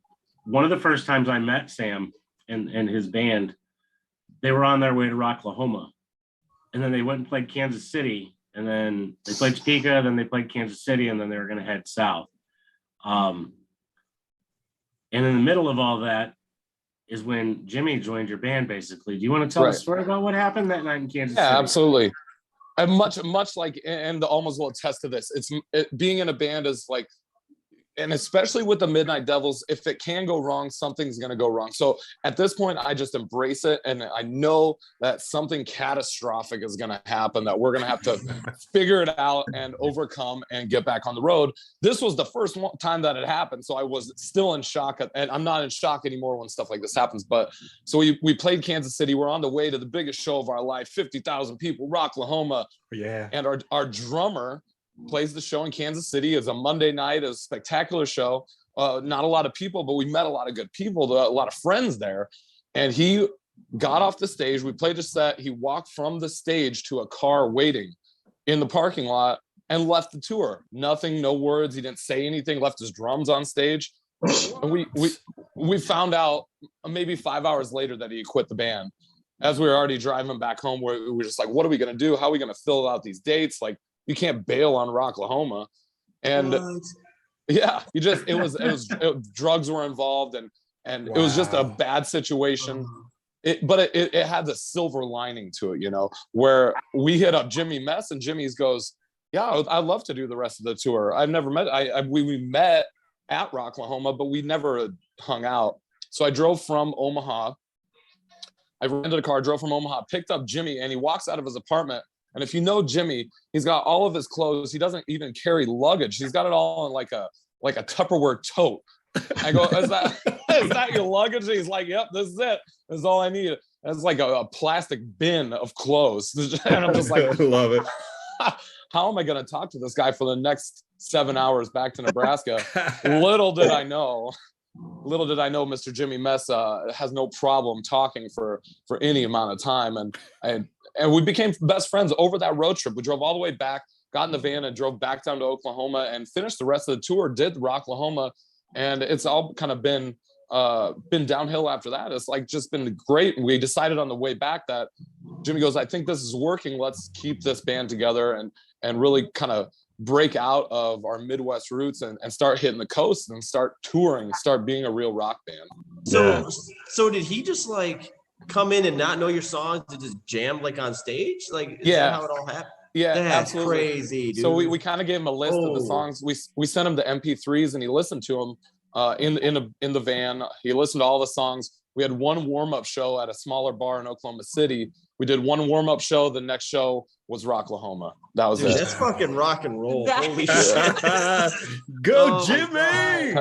of the first times I met Sam and his band, they were on their way to Rocklahoma. And then they went and played Kansas City. And then they played Topeka, then they played Kansas City, and then they were going to head south. And in the middle of all that is when Jimmy joined your band, basically. Do you want to tell the story about what happened that night in Kansas City? Yeah, absolutely. And much like, and the Almas will attest to this, being in a band is like, and especially with the Midnight Devils, if it can go wrong, something's going to go wrong. So at this point, I just embrace it. And I know that something catastrophic is going to happen, that we're going to have to figure it out and overcome and get back on the road. This was the first time that it happened. So I was still in shock, and I'm not in shock anymore when stuff like this happens. But so we played Kansas City. We're on the way to the biggest show of our life, 50,000 people, Rocklahoma. Yeah. And our drummer plays the show in Kansas City. It's a Monday night, a spectacular show. Not a lot of people, but we met a lot of good people, a lot of friends there. And he got off the stage. We played a set. He walked from the stage to a car waiting in the parking lot and left the tour. Nothing, no words. He didn't say anything, left his drums on stage. And we found out maybe 5 hours later that he quit the band. As we were already driving back home, we were just like, what are we going to do? How are we going to fill out these dates? Like, you can't bail on Rocklahoma. And yeah, drugs were involved, and it was just a bad situation. But it had the silver lining to it, you know, where we hit up Jimmy Mess, and Jimmy's goes, yeah, I'd love to do the rest of the tour. I've never met, we met at Rocklahoma, but we never hung out. So I drove from Omaha. I rented a car, drove from Omaha, picked up Jimmy, and he walks out of his apartment. And if you know Jimmy, he's got all of his clothes. He doesn't even carry luggage. He's got it all in like a Tupperware tote. I go, is that your luggage? And he's like, yep, this is it. This is all I need. It's like a plastic bin of clothes. And I'm just like, I love it. How am I going to talk to this guy for the next 7 hours back to Nebraska? Little did I know, Mr. Jimmy Mess has no problem talking for any amount of time. And we became best friends over that road trip. We drove all the way back, got in the van, and drove back down to Oklahoma and finished the rest of the tour, did Rocklahoma. And it's all kind of been downhill after that. It's like just been great. And we decided on the way back that Jimmy goes, I think this is working. Let's keep this band together and really kind of break out of our Midwest roots and start hitting the coast and start touring, start being a real rock band. So did he just like come in and not know your songs and just jam like on stage? Like, is that how it all happened? Yeah, that's absolutely crazy, dude. So we kind of gave him a list of the songs. We sent him the MP3s, and he listened to them in the van. He listened to all the songs. We had one warm-up show at a smaller bar in Oklahoma City. We did one warm-up show. The next show was Rocklahoma. That was it. That's fucking rock and roll. Holy shit. Go, Jimmy!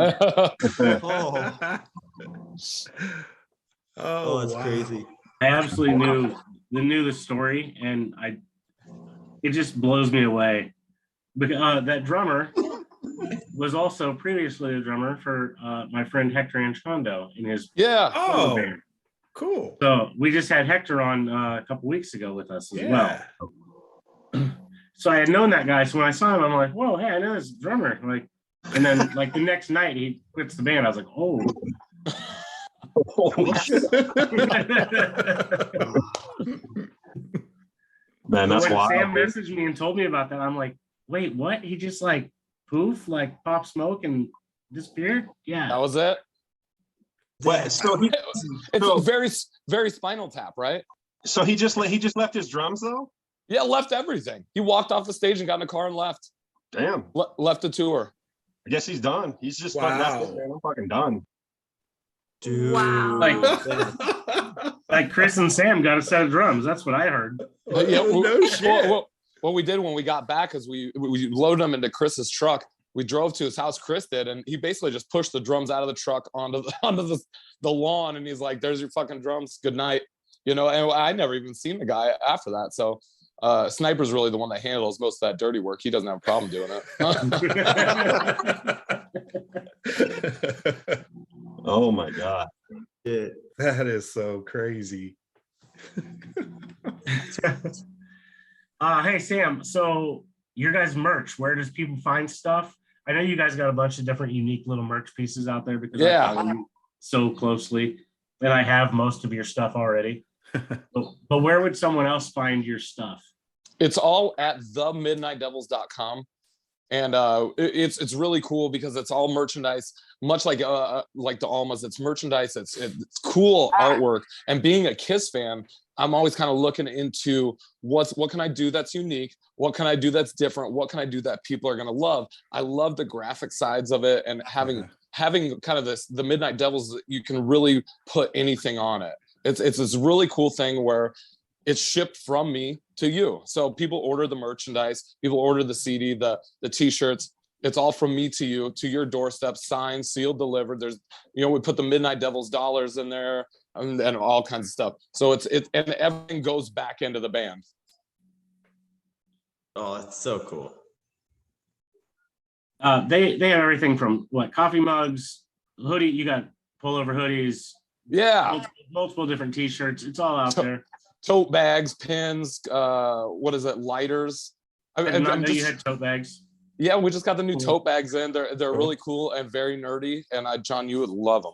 That's crazy. I absolutely knew the story, and it just blows me away. Because that drummer was also previously a drummer for my friend Hector Anchondo in his band. Cool. So we just had Hector on a couple weeks ago with us as well. So I had known that guy. So when I saw him, I'm like, whoa, hey, I know this drummer. Like, and then like the next night he quits the band. I was like, oh. Holy shit. Man, that's when wild. Sam messaged me and told me about that, I'm like, wait, what? He just like poof, like Pop Smoke and disappeared? Yeah. That was it. What? So he, It's so, very Spinal Tap, right? so he just left his drums though? Yeah, left everything. He walked off the stage and got in a car and left. Damn. Left the tour. I guess he's done. He's just like, that's it, man. I'm fucking done. Dude. Wow. Like Chris and Sam got a set of drums. That's what I heard. Yeah, No shit. what we did when we got back is we loaded them into Chris's truck. We drove to his house, Chris did, and he basically just pushed the drums out of the truck onto the lawn, and he's like, "There's your fucking drums. Good night." You know, and I never even seen the guy after that. So Sniper's really the one that handles most of that dirty work. He doesn't have a problem doing it. Oh my God. That is so crazy. Hey Sam, so your guys' merch, where does people find stuff? I know you guys got a bunch of different unique little merch pieces out there because I follow you so closely, and I have most of your stuff already. But where would someone else find your stuff? It's all at themidnightdevils.com. And it's really cool because it's all merchandise, much like the Almas. It's merchandise. It's cool artwork. And being a Kiss fan, I'm always kind of looking into what can I do that's unique? What can I do that's different? What can I do that people are gonna love? I love the graphic sides of it, and having kind of the Midnight Devils, you can really put anything on it. It's this really cool thing where it's shipped from me to you. So people order the merchandise, people order the CD, the t-shirts. It's all from me to you, to your doorstep, signed, sealed, delivered. There's, we put the Midnight Devils dollars in there and all kinds of stuff. So and everything goes back into the band. Oh, that's so cool. They have everything from coffee mugs, hoodie. You got pullover hoodies. Yeah. Multiple different t-shirts. It's all out there. Tote bags, pins, lighters. I did not know you had tote bags. Yeah, we just got the new tote bags in. They're really cool and very nerdy. And John, you would love them.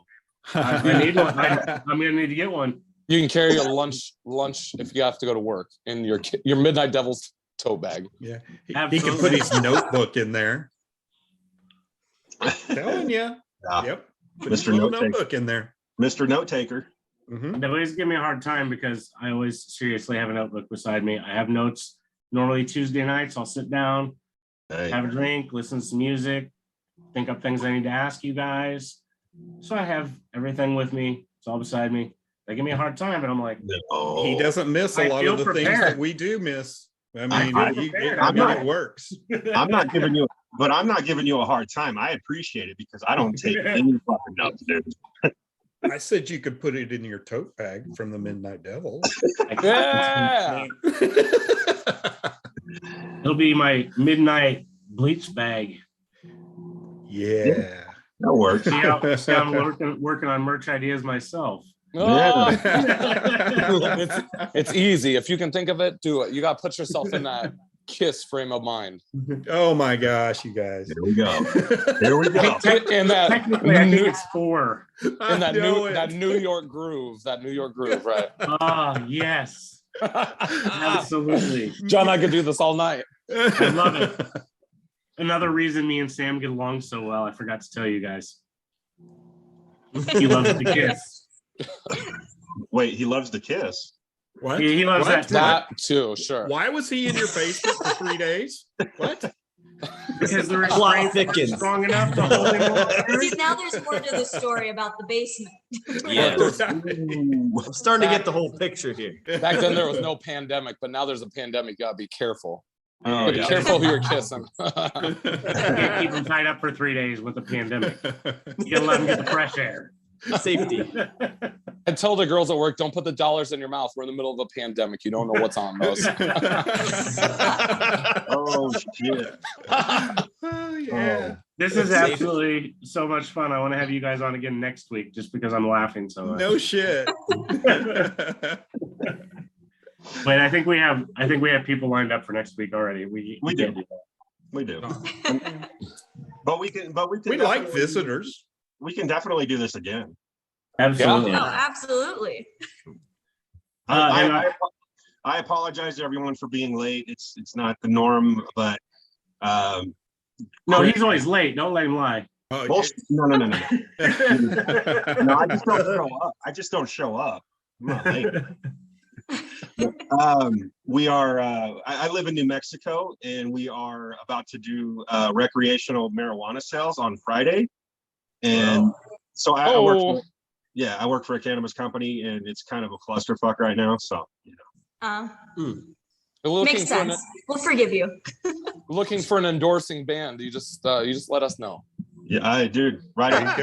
I need one. I'm gonna need to get one. You can carry your lunch if you have to go to work in your Midnight Devils tote bag. Yeah, he can put his notebook in there. Telling you. Yeah. Yep. Put Mr. his Notebook in there. Mr. Note Taker. Mm-hmm. They always give me a hard time because I always seriously have a notebook beside me. I have notes normally Tuesday nights. I'll sit down, have a drink, listen to some music, think up things I need to ask you guys. So I have everything with me. It's all beside me. They give me a hard time, but I'm like, no. He doesn't miss a lot of the things that we do miss. I mean, it works. I'm not giving you a hard time. I appreciate it because I don't take any fucking notes, dude. I said you could put it in your tote bag from the Midnight Devils. Yeah. It'll be my midnight bleach bag. Yeah. That works. See how I'm working on merch ideas myself. Oh. It's easy. If you can think of it, do it. You got to put yourself in that Kiss frame of mind. Oh my gosh, you guys. Here we go. Here we go. In that Technically, I think it's 4. In that New York groove. That New York groove, right? Ah, yes. Absolutely. John, I could do this all night. I love it. Another reason me and Sam get along so well, I forgot to tell you guys. He loves the Kiss. Wait, he loves the Kiss. What? He loves that too. That too, sure. Why was he in your basement for 3 days? What? Because the Plot restraint thickens. is strong enough to hold him over. See, now there's more to the story about the basement. Yes. I'm starting to get the whole picture here. Back then there was no pandemic, but now there's a pandemic. You gotta be careful. Oh, Be yeah. careful who you're kissing. Can't keep him tied up for 3 days with the pandemic. You gotta let him get the fresh air. Safety. I tell the girls at work, don't put the dollars in your mouth. We're in the middle of a pandemic. You don't know what's on those. Oh shit. Oh, yeah. This is absolutely so much fun. I want to have you guys on again next week just because I'm laughing so much. No shit. Wait, I think we have people lined up for next week already. We do. can't do that. We do. But we can We like visitors. We can definitely do this again. Absolutely. Oh, absolutely. I apologize to everyone for being late. It's not the norm, but No, he's always late. Don't let him lie. Oh, Bullshit. No. No, I just don't yeah. show up. I just don't show up. I'm not late. We are, I live in New Mexico, and we are about to do recreational marijuana sales on Friday. And so I work for a cannabis company, and it's kind of a clusterfuck right now. So, Makes sense. We'll forgive you. Looking for an endorsing band. You just let us know. Yeah, dude, right.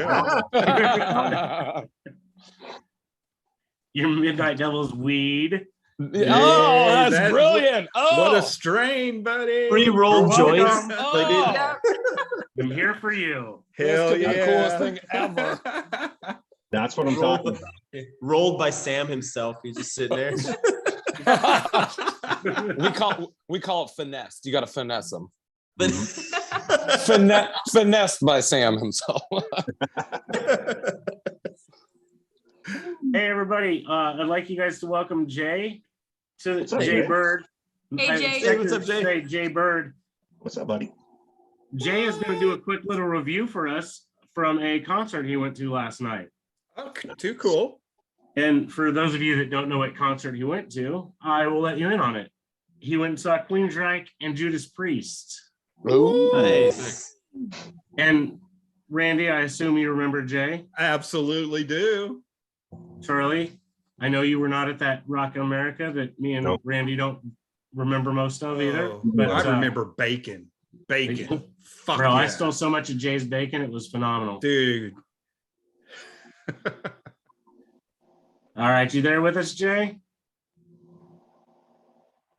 Your Midnight Devil's weed. Oh, that's brilliant. Oh, what a strain, buddy. Pre-rolled joints. Oh, I'm here for you. Hell this could be yeah. the coolest thing ever. That's what I'm talking about. Rolled by Sam himself. He's just sitting there. we call it finessed. You got to finesse them. But Finessed by Sam himself. Hey everybody, I'd like you guys to welcome Jay to What's up, Jay Jay? Bird. Hey, I Jay. expect What's up, to Jay? say Jay Bird. What's up, buddy? Jay is going to do a quick little review for us from a concert he went to last night. Okay, too cool. And for those of you that don't know what concert he went to, I will let you in on it. He went and saw Queensryche and Judas Priest. Ooh. Nice. And Randy, I assume you remember Jay. I absolutely do. Charlie, I know you were not at that Rock America that me and Nope. Randy don't remember most of either. Oh, But I remember bacon. Fuck bro, yeah. I stole so much of Jay's bacon, it was phenomenal. Dude. All right, you there with us, Jay?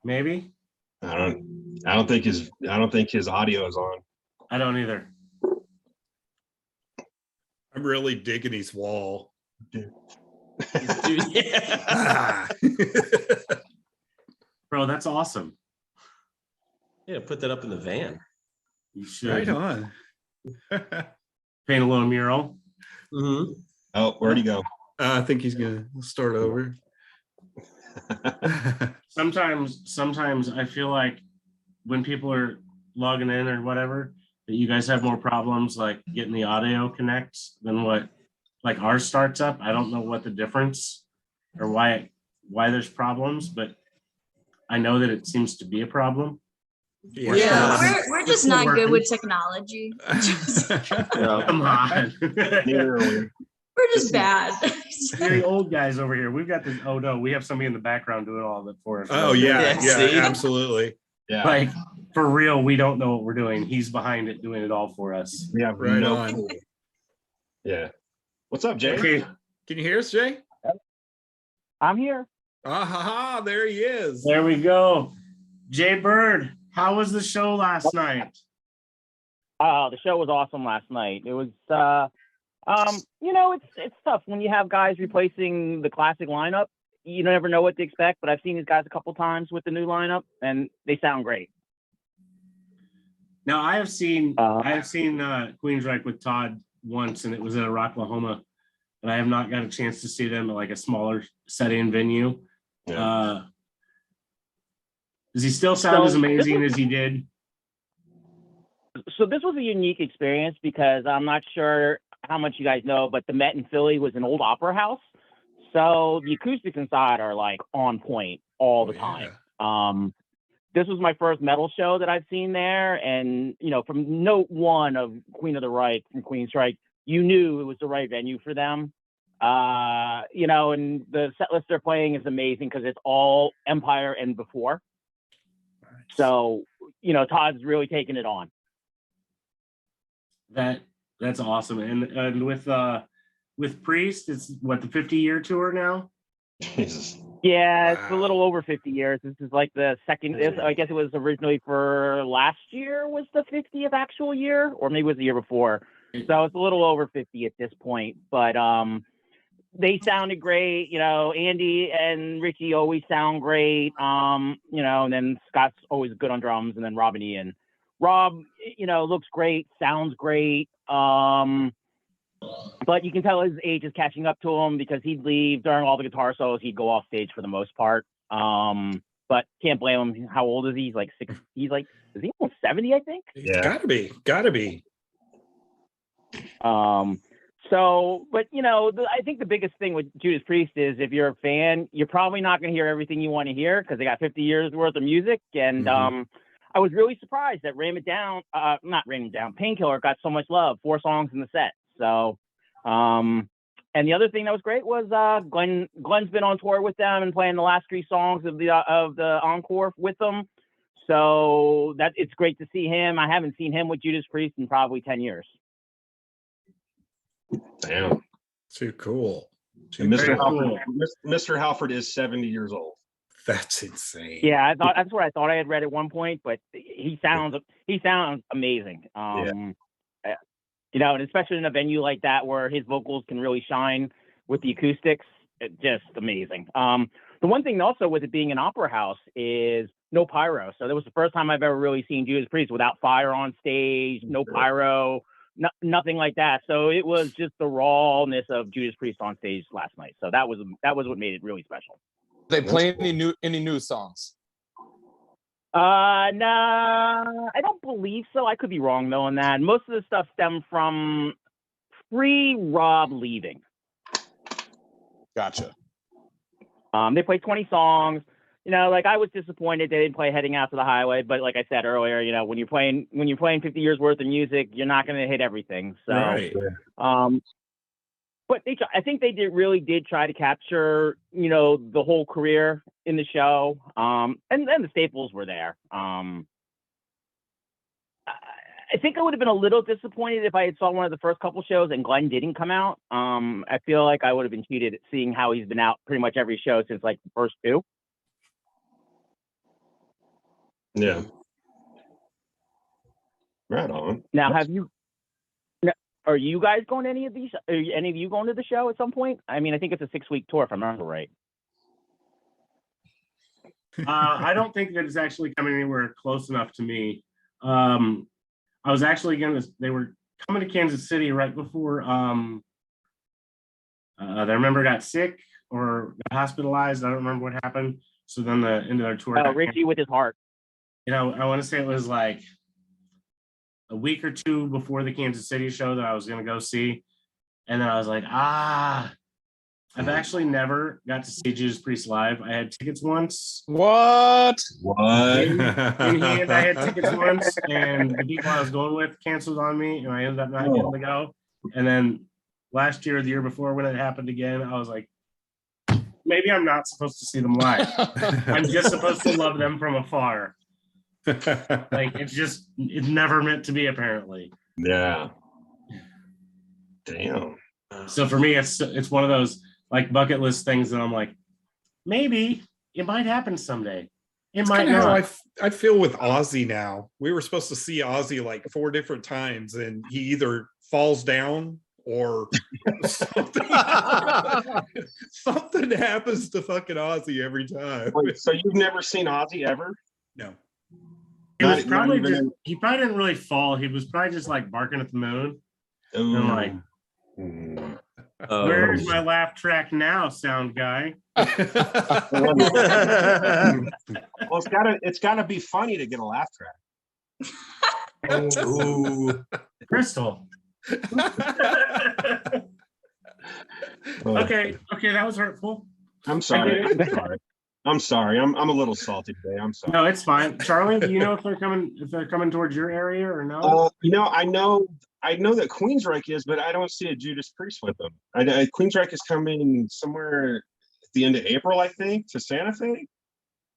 Maybe? I don't think his audio is on. I don't either. I'm really digging his wall. Dude, yeah. Ah. Bro, that's awesome. Yeah, put that up in the van. You should Right on. paint a little mural. Mm-hmm. Oh, where'd he go? I think he's gonna start over. Sometimes I feel like when people are logging in or whatever, that you guys have more problems like getting the audio connect than what like ours starts up. I don't know what the difference or why there's problems, but I know that it seems to be a problem. Yeah. We're just not good with technology. Come on. Neither are we. We're just bad. You're the old guys over here. We've got this. Oh no, we have somebody in the background doing all of it for us. Oh yeah, Yeah, see? absolutely. Yeah, Like for real, we don't know what we're doing. He's behind it, doing it all for us. we have Right no on. clue. Yeah. What's up, Jay? Okay, Can you hear us, Jay? I'm here. Ah ha ha, there he is. there we go. Jay Bird, how was the show last night? The show was awesome last night. It was, it's tough when you have guys replacing the classic lineup. You never know what to expect, but I've seen these guys a couple times with the new lineup, and they sound great. Now I have seen Queensryche with Todd once, and it was at a Rocklahoma, but I have not got a chance to see them at like a smaller setting venue. Yeah. Does he still sound as So, amazing as he did? So this was a unique experience because I'm not sure how much you guys know, but the Met in Philly was an old opera house. So the acoustics inside are like on point all the time. This was my first metal show that I've seen there. And, from note one of Queen of the Reich from Queensryche, you knew it was the right venue for them. And the set list they're playing is amazing because it's all Empire and before. So, Todd's really taking it on. That's awesome. And with Priest, it's what, the 50-year tour now? Jesus. Yeah, it's a little over 50 years. This is like the second, I guess it was originally for last year was the 50th actual year, or maybe it was the year before. So it's a little over 50 at this point, but they sounded great. Andy and Richie always sound great. And then Scott's always good on drums, and then Rob and Ian. Rob, looks great, sounds great. But you can tell his age is catching up to him because he'd leave during all the guitar solos. He'd go off stage for the most part. but can't blame him. How old is he? He's like six. He's like, is he almost 70? I think. Yeah. Gotta be. So, but you know, I think the biggest thing with Judas Priest is if you're a fan, you're probably not going to hear everything you want to hear because they got 50 years worth of music. And I was really surprised that Painkiller got so much love, 4 songs in the set. So, and the other thing that was great was Glenn's been on tour with them and playing the last 3 songs of the encore with them. So that it's great to see him. I haven't seen him with Judas Priest in probably 10 years. Damn. Too cool. And Mr. Halford is 70 years old. That's insane. Yeah, that's what I thought I had read at one point, but he sounds amazing. You know, and especially in a venue like that where his vocals can really shine with the acoustics, just amazing. The one thing also with it being an opera house is no pyro. So that was the first time I've ever really seen Judas Priest without fire on stage, no pyro. Nothing like that. So it was just the rawness of Judas Priest on stage last night. So that was what made it really special. They play any new songs? No, I don't believe so. I could be wrong though on that. Most of the stuff stemmed from pre-Rob leaving. Gotcha. They played 20 songs. You know, like I was disappointed they didn't play Heading Out to the Highway, but like I said earlier, you know, when you're playing 50 years worth of music, you're not going to hit everything. So, Right. But I think they did try to capture, you know, the whole career in the show. And then the staples were there. I think I would have been a little disappointed if I had saw one of the first couple shows and Glenn didn't come out. I feel like I would have been cheated at seeing how he's been out pretty much every show since like the first 2. Yeah. Right on. Now, are you guys going to any of these? Are any of you going to the show at some point? I mean, I think it's a 6-week tour, if I remember right. I don't think that it's actually coming anywhere close enough to me. I was actually they were coming to Kansas City right before their member got sick or got hospitalized. I don't remember what happened. So then the end of their tour. Richie with his heart. You know, I want to say it was like a week or 2 before the Kansas City show that I was going to go see. And then I was like, I've actually never got to see Judas Priest live. I had tickets once. What? In hand, I had tickets once, and the people I was going with canceled on me, and I ended up not getting to go. And then last year, the year before, when it happened again, I was like, maybe I'm not supposed to see them live. I'm just supposed to love them from afar. Like it's never meant to be, apparently. Yeah. Damn. So for me, it's one of those like bucket list things that I'm like, maybe it might happen someday. It might not. How I feel with Ozzy now. We were supposed to see Ozzy like 4 different times, and he either falls down or something happens to fucking Ozzy every time. Wait, so you've never seen Ozzy ever? No. He probably didn't really fall. He was probably just like barking at the moon. And like, where's my laugh track now, sound guy? Well, it's gotta be funny to get a laugh track. Crystal. Okay, that was hurtful. I'm sorry. I'm sorry. I'm a little salty today. I'm sorry. No, it's fine. Charlie, do you know if they're coming towards your area or no? You know, I know that Queensryche is, but I don't see a Judas Priest with them. Queensryche is coming somewhere at the end of April, I think, to Santa Fe,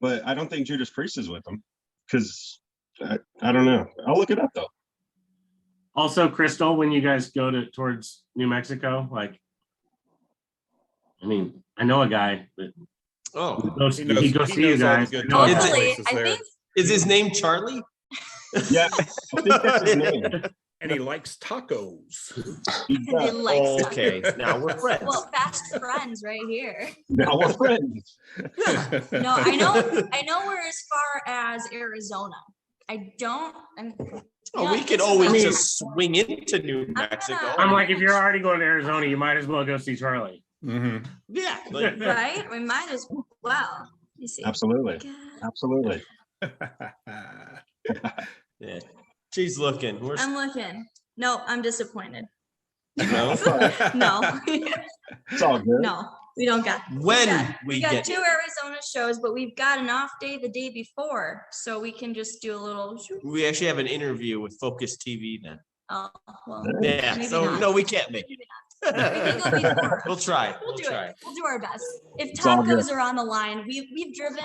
but I don't think Judas Priest is with them because I don't know. I'll look it up though. Also, Crystal, when you guys go towards New Mexico, like, I mean, I know a guy that. Oh, he goes see you guys. Totally. I think is his name Charlie? Yeah, I think that's his name. And he likes tacos. he likes Okay, now we're friends. Well, fast friends right here. Now we're friends. No, I know we're as far as Arizona. We could always just swing into New Mexico. I'm like, if you're already going to Arizona, you might as well go see Charlie. Mm-hmm. Yeah, right? We might as well. You see. Absolutely. God. Absolutely. Yeah. She's looking. We're I'm looking. No, I'm disappointed. no. No. It's all good. No, we don't got. When we got get two Arizona shows, but we've got an off day the day before, so we can just do a little. we actually have an interview with Focus TV then. Oh well. Yeah. Maybe So not. no, we can't make it. We can go before. We'll try. We'll do try. it. We'll do our best. If It's all good. tacos are on the line, we've driven.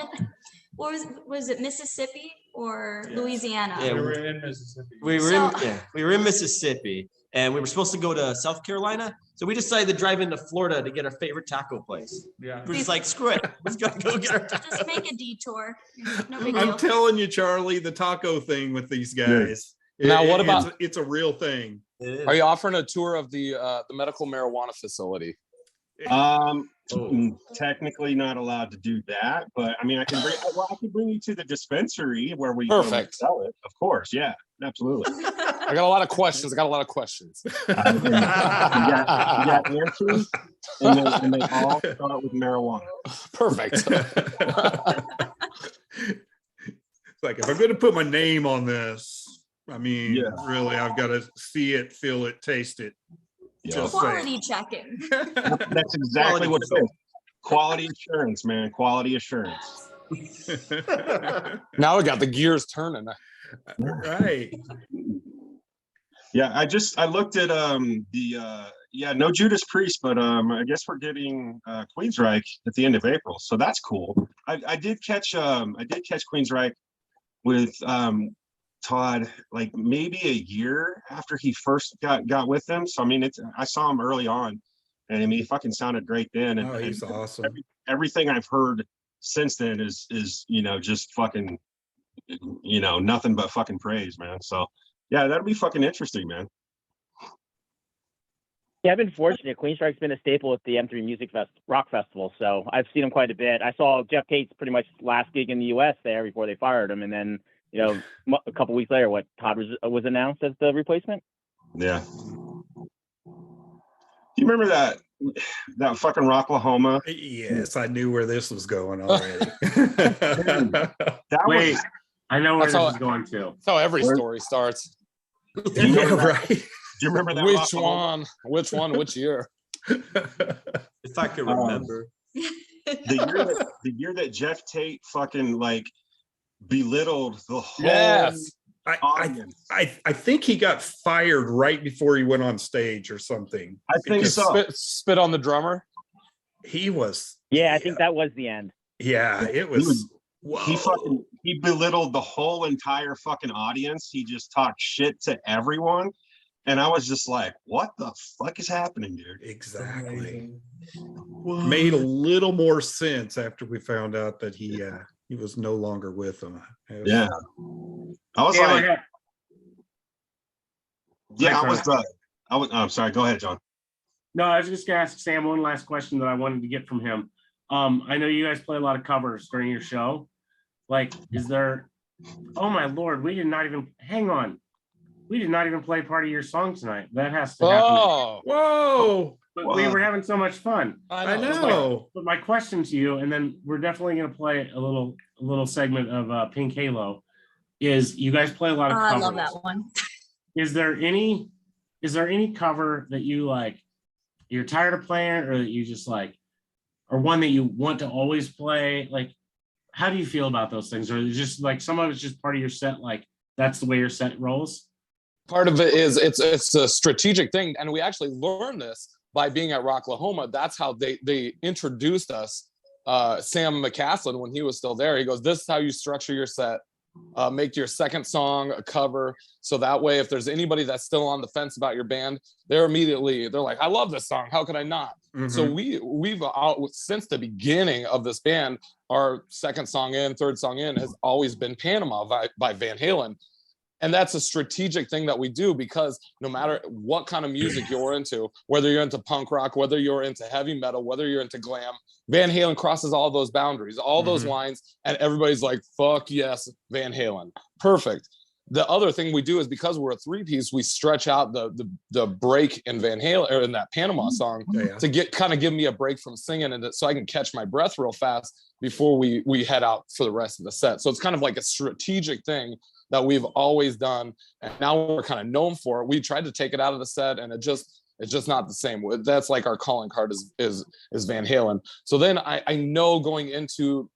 What was it Mississippi or Louisiana? Yeah, We were in Mississippi. We were So- we were in Mississippi, and we were supposed to go to South Carolina. So we decided to drive into Florida to get our favorite taco place. Yeah. We're just like, screw it. Let's go get our taco. Just make a detour. No big I'm deal. telling you, Charlie, the taco thing with these guys. Now, what about- it's a real thing. Are you offering a tour of the medical marijuana facility? Technically not allowed to do that, but I mean, I can bring you to the dispensary where we Perfect. sell it. Of course, yeah, absolutely. I got a lot of questions. You got answers, and they all start with marijuana. Perfect. It's like if I'm going to put my name on this, I mean, really, I've got to see it, feel it, taste it. Just Quality checking. That's exactly what it is. Quality assurance, man. Quality assurance. Now we got the gears turning. Right. Yeah, I looked at no Judas Priest, but I guess we're getting Queensryche at the end of April, so that's cool. I did catch Queensryche with Todd like maybe a year after he first got with them. So I mean, I saw him early on, and I mean, he fucking sounded great then. And He's awesome. Everything I've heard since then is just fucking nothing but fucking praise, man. So yeah, that'll be fucking interesting, man. Yeah, I've been fortunate. Queensryche's been a staple at the M3 Rock Festival, so I've seen him quite a bit. I saw Jeff Tate's pretty much last gig in the U.S. there before they fired him, and then a couple weeks later, Todd was announced as the replacement. Yeah. Do you remember that fucking Rocklahoma? Yes, I knew where this was going already. Wait, I know where That's this how- is going to. That's how every story starts. Yeah, right. Do you remember that? Which Rocklahoma? one? Which year? If I could remember. The year that Jeff Tate fucking like belittled the whole Yes. audience. I think he got fired right before he went on stage or something. I think Because so. Spit on the drummer. He was. Yeah, I think that was the end. Yeah, it was. He belittled the whole entire fucking audience. He just talked shit to everyone. And I was just like, what the fuck is happening, dude? Exactly. Made a little more sense after we found out that he was no longer with them. Yeah. I was like, I'm sorry. Go ahead, John. No, I was just gonna ask Sam one last question that I wanted to get from him. I know you guys play a lot of covers during your show. Like, is there? Oh my lord, we did not even play part of your song tonight. That has to happen. Oh, Whoa! But we were having so much fun. I know. But my question to you, and then we're definitely gonna play a little segment of Pink Halo, is you guys play a lot of covers. I love that one. Is there any cover that you like, you're tired of playing, or that you just like, or one that you want to always play? Like, how do you feel about those things? Or is it just like some of it's just part of your set, like that's the way your set rolls? part of it is it's a strategic thing, and we actually learned this by being at Rocklahoma. That's how they introduced us. Sam McCaslin, when he was still there, he goes, "This is how you structure your set. Make your second song a cover, so that way if there's anybody that's still on the fence about your band, they're like, I love this song, how could I not?" Mm-hmm. So we've since the beginning of this band, our second song in, third song in has always been Panama by Van Halen. And that's a strategic thing that we do, because no matter what kind of music you're into, whether you're into punk rock, whether you're into heavy metal, whether you're into glam, Van Halen crosses all those boundaries, all those lines, and everybody's like, fuck yes, Van Halen. Perfect. the other thing we do is because we're a three-piece, we stretch out the break in Van Halen or in that Panama song to give me a break from singing, and so I can catch my breath real fast before we head out for the rest of the set. So it's kind of like a strategic thing that we've always done, and now we're kind of known for it. We tried to take it out of the set, and it's just not the same. That's like our calling card is Van Halen. So then I know going into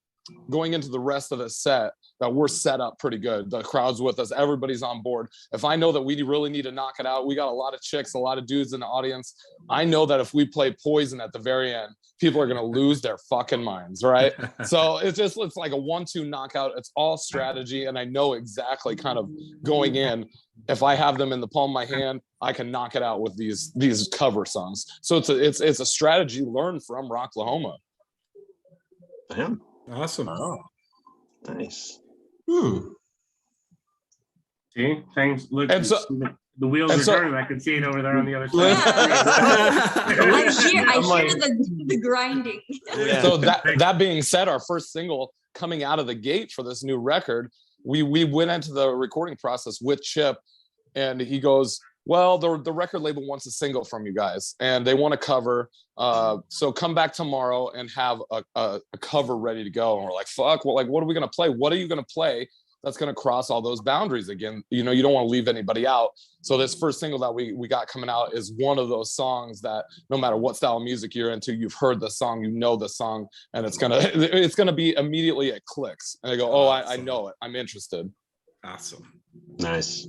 the rest of the set that we're set up pretty good. The crowd's with us, everybody's on board. If I know that we really need to knock it out, we got a lot of chicks, a lot of dudes in the audience. I know that if we play Poison at the very end, people are gonna lose their fucking minds, right? So it's like a 1-2 knockout. It's all strategy, and I know exactly kind of going in. If I have them in the palm of my hand, I can knock it out with these cover songs. So it's a strategy learned from Rocklahoma. Damn. Awesome. Oh, nice. See, things look. And so- the wheels and are so- turning. I can see it over there on the other side. I hear the grinding. Yeah. So that being said, our first single coming out of the gate for this new record, we went into the recording process with Chip, and he goes, well, the record label wants a single from you guys, and they want to cover. So come back tomorrow and have a cover ready to go. And we're like, fuck, well, like, what are we gonna play? What are you gonna play that's gonna cross all those boundaries again? You know, you don't want to leave anybody out. So this first single that we got coming out is one of those songs that no matter what style of music you're into, you've heard the song, you know the song, and it's gonna be immediately it clicks. And they go, oh, I know it. I'm interested. Awesome. Nice.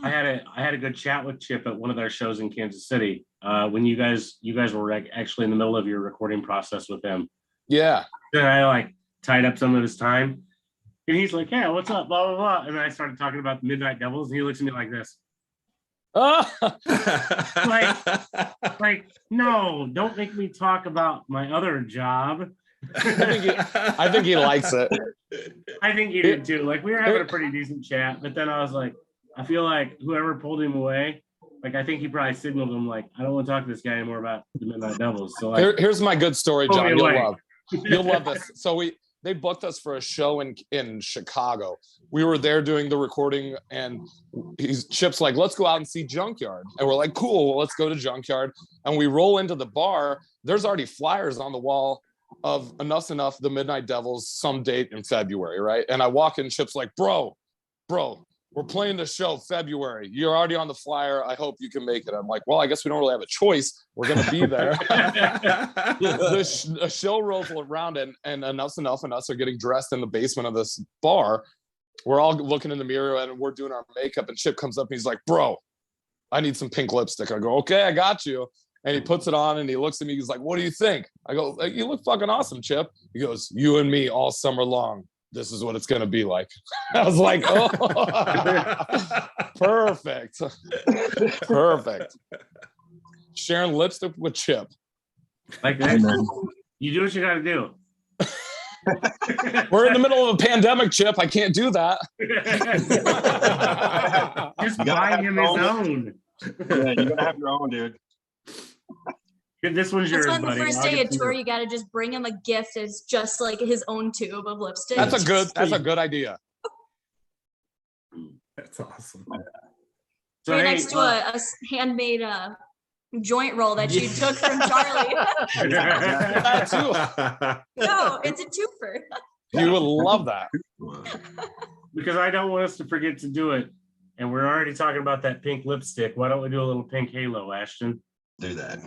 I had a good chat with Chip at one of their shows in Kansas City. When you guys were actually in the middle of your recording process with him. Yeah. Then I like tied up some of his time, and he's like, "Yeah, what's up?" Blah blah blah. And then I started talking about the Midnight Devils, and he looks at me like this, like, no, don't make me talk about my other job. I think he likes it. I think he did too. Like, we were having a pretty decent chat, but then I was like, I feel like whoever pulled him away, like, I think he probably signaled him, like, I don't want to talk to this guy anymore about the Midnight Devils. So like, Here's my good story, pull me John. away. You'll love this. So they booked us for a show in Chicago. We were there doing the recording, and Chip's like, let's go out and see Junkyard. And we're like, cool, well, let's go to Junkyard. And we roll into the bar. There's already flyers on the wall of Enough's Enough, the Midnight Devils, some date in February, right? And I walk in, Chip's like, bro, we're playing the show February. You're already on the flyer. I hope you can make it. I'm like, well, I guess we don't really have a choice. We're going to be there. The show rolls around, and Enough's Enough and us are getting dressed in the basement of this bar. We're all looking in the mirror, and we're doing our makeup, and Chip comes up, and he's like, bro, I need some pink lipstick. I go, okay, I got you. And he puts it on, and he looks at me. He's like, what do you think? I go, you look fucking awesome, Chip. He goes, you and me all summer long. This is what it's going to be like. I was like, oh, perfect. Sharing lipstick with Chip. Like that. You do what you got to do. We're in the middle of a pandemic, Chip. I can't do that. Just buy him his own. Yeah, you gotta have your own, dude. This one's yours, That's why buddy. the first I'll day get of to tour, you. you got to just bring him a gift as just like his own tube of lipstick. That's a good idea. That's awesome. So, right hey, next to a handmade joint roll that you took from Charlie. That too. No, it's a twofer. You would love that. because I don't want us to forget to do it, and we're already talking about that pink lipstick. Why don't we do a little pink halo, Ashton? Do that.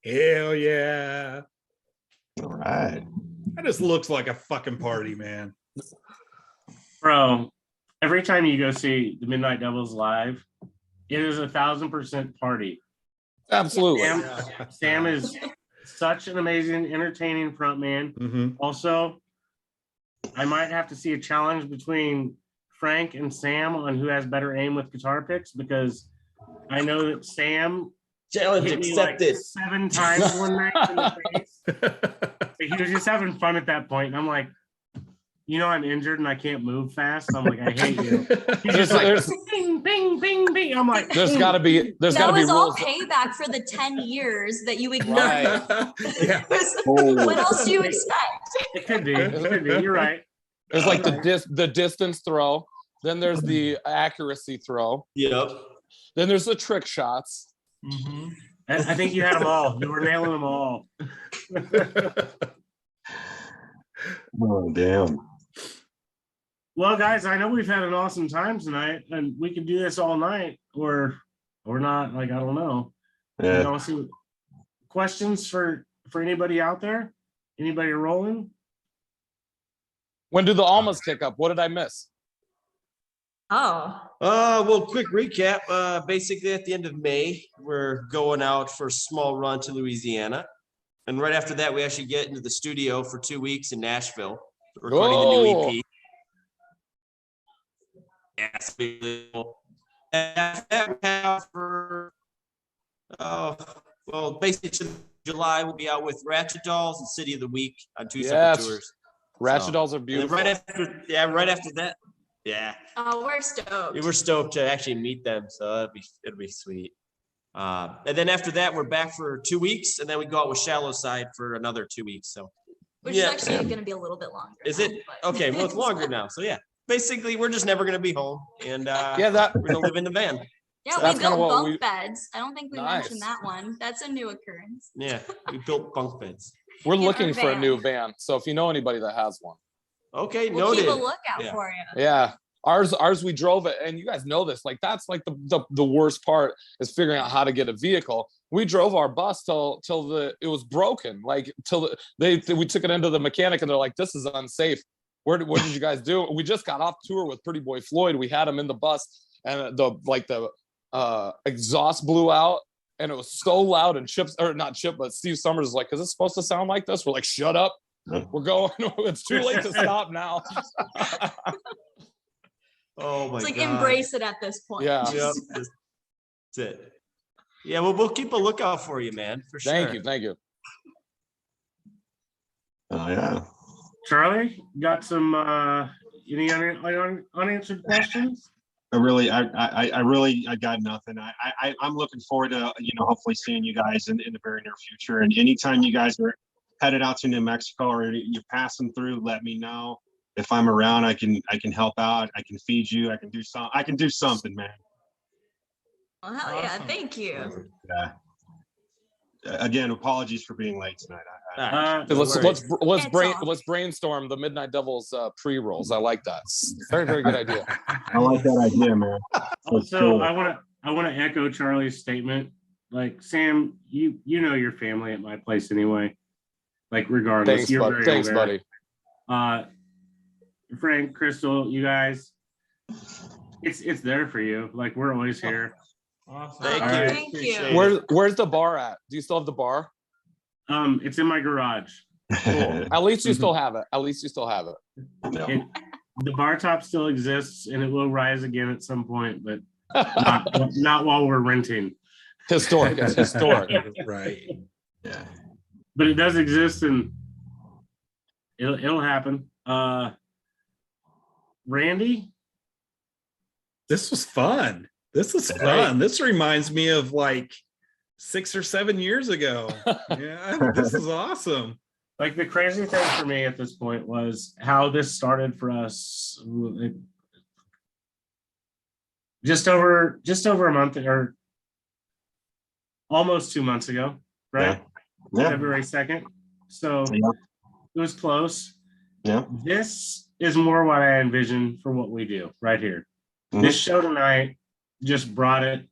Hell yeah. All right. That just looks like a fucking party, man. Bro, every time you go see the Midnight Devils live, it is 1,000% party. Absolutely. Sam is such an amazing, entertaining front man. Mhm. Also, I might have to see a challenge between Frank and Sam on who has better aim with guitar picks, because I know that Sam Challenge hit me like accepted. 7 times one night in the face. But he was just having fun at that point, and I'm like, I'm injured and I can't move fast. I'm like, I hate you. He's just like, bing, bing, bing, bing. I'm like, There's got to be That was all rules. payback for the 10 years that you ignored. Right. Yeah. What else do you expect? It could be. You're right. There's like the distance throw. Then there's the accuracy throw. Yep. Then there's the trick shots. I think you had them all. You were nailing them all. Oh, damn. Well, guys, I know we've had an awesome time tonight, and we could do this all night, or not. Like, I don't know. Yeah. See questions for anybody out there? Anybody rolling? When do the Almas kick up? What did I miss? Oh, Well, quick recap. Basically, at the end of May, we're going out for a small run to Louisiana. And right after that, we actually get into the studio for 2 weeks in Nashville, recording the new EP. Yes, and after that, we have basically July, we'll be out with Ratchet Dolls and City of the Week on 2 separate tours. Ratchet Dolls are And beautiful. right after that, yeah. oh, we're stoked. We were stoked to actually meet them, so it'd be sweet. And then after that, we're back for 2 weeks, and then we go out with Shallow Side for another 2 weeks. So, Which is actually going to be a little bit longer. is now, it but- okay? Well, it's longer now. So yeah, basically, we're just never gonna be home, and Yeah, that- we're gonna live in the van. Yeah, That's we kinda built what bunk we- beds. I don't think we Nice. mentioned that one. That's a new occurrence. Yeah, we built bunk beds. We're In our looking for a van. new van. So if you know anybody that has one. Okay, We'll noted. keep a lookout Yeah. for you. Yeah. Ours, we drove it, and you guys know this. Like, that's like the worst part is figuring out how to get a vehicle. We drove our bus till it was broken. Like we took it into the mechanic, and they're like, "This is unsafe." What did you guys do? We just got off tour with Pretty Boy Floyd. We had him in the bus, and the exhaust blew out, and it was so loud. And Steve Summers is like, "Is it supposed to sound like this?" We're like, "Shut up. We're going. It's too late to stop now." Oh my It's like god. embrace it at this point. Yeah. Yep, that's it. Yeah, well, we'll keep a lookout for you, man. For sure. Thank you. Oh, yeah. Charlie, got some any unanswered questions? I got nothing. I'm looking forward to, hopefully seeing you guys in the very near future. And anytime you guys are headed out to New Mexico or you're passing through, let me know. If I'm around, I can help out. I can feed you. I can do something, man. Well, hell yeah, Awesome. thank you. Yeah. Again, apologies for being late tonight. Let's brainstorm the Midnight Devils pre-rolls. I like that. Very, very good idea. I like that idea, man. Also, cool. I want to echo Charlie's statement. Like, Sam, you know your family at my place anyway. Like, regardless, Thanks, you're bud. very Thanks, aware. buddy. Frank, Crystal, you guys, it's there for you. Like, we're always here. Awesome. Thank Oh, you. thank you. Appreciate it. Where's the bar at? Do you still have the bar? It's in my garage. Cool. At least you still have it. The bar top still exists, and it will rise again at some point, but not while we're renting. Historic. It's historic. Right. Yeah. But it does exist, and it'll happen. Randy, This was fun. This reminds me of like 6 or 7 years ago. Yeah, this is awesome. like, the crazy thing for me at this point was how this started for us. Just over a month, or almost 2 months ago, right? Yeah. February 2nd. So Yeah. it was close. Yeah. This is more what I envisioned for what we do right here. Mhm. This show tonight just brought it.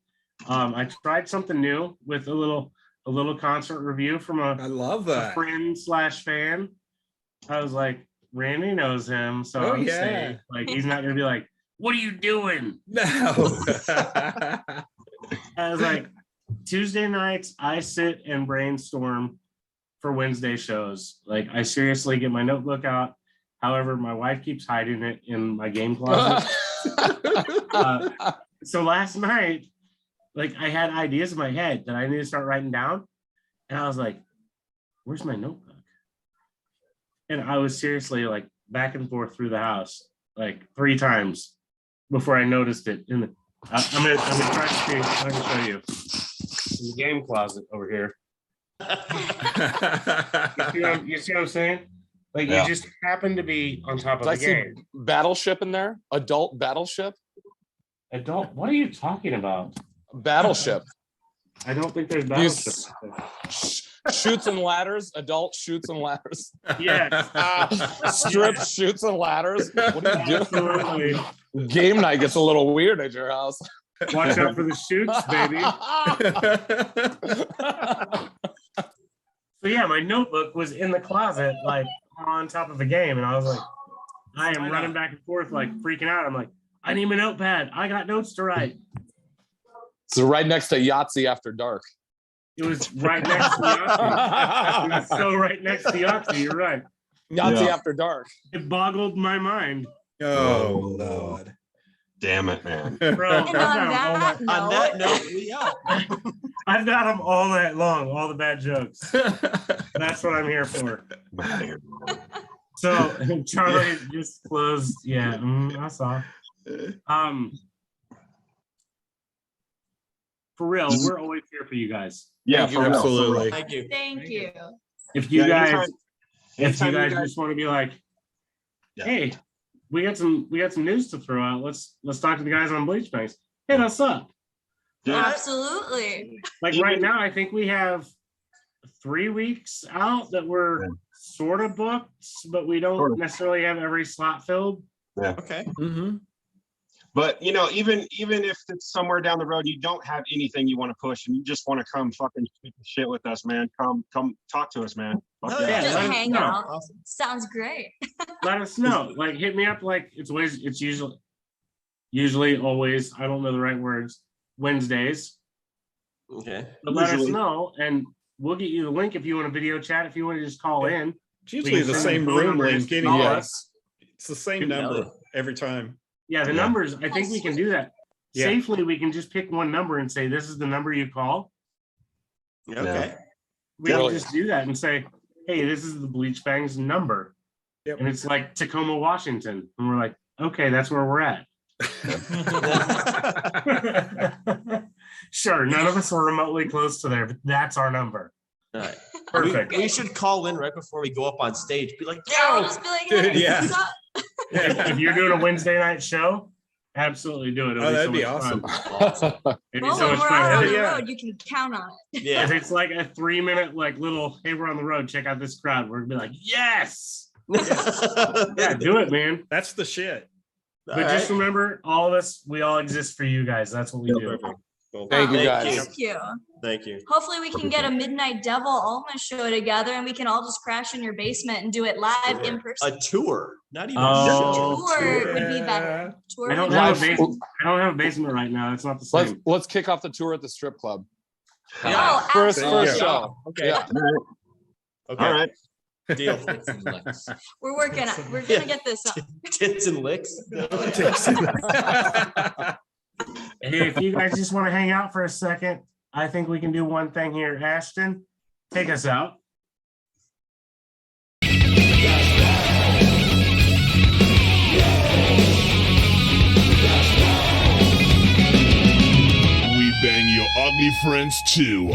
I tried something new with a little concert review from I love a that. friend / fan. I was like, Randy knows him, so Oh, I'm yeah. safe. Like, he's not gonna be like, "What are you doing?" No. I was like, Tuesday nights, I sit and brainstorm for Wednesday shows. Like I seriously get my notebook out. However, my wife keeps hiding it in my game closet. So last night, like I had ideas in my head that I need to start writing down. And I was like, where's my notebook? And I was seriously like back and forth through the house like 3 times before I noticed it. And I'm gonna try to see if I can show you in the game closet over here. You see what I'm saying? Like Yeah. you just happen to be on top of Did I the see game. Battleship in there? Adult Battleship? Adult, what are you talking about? Battleship. I don't think there's You battleship. Shoots and ladders. Adult shoots and ladders. Yes. Strip shoots and ladders. What are you Absolutely. doing? Game night gets a little weird at your house. Watch out for the shoots, baby. So yeah, my notebook was in the closet, like on top of a game, and I was like, I am running back and forth, like freaking out. I'm like, I need my notepad. I got notes to write. So right next to Yahtzee After Dark. It was right next to Yahtzee. It was so right next to Yahtzee. You're right. Yahtzee Yeah. After Dark. It boggled my mind. Oh, Lord. Damn it, man. Bro, And on that On that note, we out. I've got them all night long, all the bad jokes. That's what I'm here for. So Charlie just closed. Yeah, I saw. For real, we're always here for you guys. Yeah, Thank you, for real, for real. absolutely. Thank you. Thank you. If you Yeah, guys, anytime- if you anytime guys you guys- just want to be like, Yeah. hey, we got some news to throw out. Let's talk to the guys on Bleach Banks. Hit us up. Yeah. Absolutely. Like right now, I think we have 3 weeks out that we're Yeah. sort of booked, but we don't Sort of. necessarily have every slot filled. Okay. Mhm. But you know, even if it's somewhere down the road, you don't have anything you want to push, and you just want to come fucking shoot the shit with us, man. Come talk to us, man. Fuck Oh, yeah. yeah. Just let us hang know. out. Awesome. Sounds great. Let us know. Like hit me up. Like it's usually always. I don't know the right words. Wednesdays. Okay. But let us Usually. know, and we'll get you the link if you want a video chat. If you want to just call in, It's usually can the send same the phone room number, link just call anyway. us. It's the same Good number number. every time. Yeah, the Yeah. numbers. I think we can do that Yeah. safely. We can just pick one number and say this is the number you call. Okay. We can Brilliant. just do that and say, hey, this is the Bleach Bangs number, Yep. and it's like Tacoma, Washington, and we're like, okay, that's where we're at. Sure, none of us are remotely close to there, but that's our number. All right. Perfect. We should call in right before we go up on stage. Be like, Yeah, we'll yo, just be like, Dude, hey, yeah. what's up? If you're doing a Wednesday night show, absolutely do it. It'll Oh, that'd so be much awesome. fun. It'd be Well, so when much we're out on fun. the Yeah. road, you can count on it. yeah. If it's like a 3-minute like little, hey, we're on the road, check out this crowd. We're gonna be like, yes, yeah, do it, man. That's the shit. All But just right. remember, all of us, we all exist for you guys. That's what we do. Thank you Thank guys. you. Thank you. Thank you. Hopefully we can get a Midnight Devil Almas show together and we can all just crash in your basement and do it live in person. A tour, not even Oh, a show. Tour would be better. Tour I don't would be have a Live- better. basement. I don't have a basement right now. It's not the same. Let's kick off the tour at the strip club. Yeah. Oh, First absolutely. show. Okay. Yeah. Okay. All right. Deal. We're working on, we're gonna get this up. Tits and licks. Hey, if you guys just want to hang out for a second, I think we can do one thing here. Ashton, take us out. We bang your ugly friends too.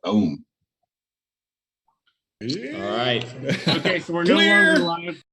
Boom. All right. Okay, so we're no Clear. longer live.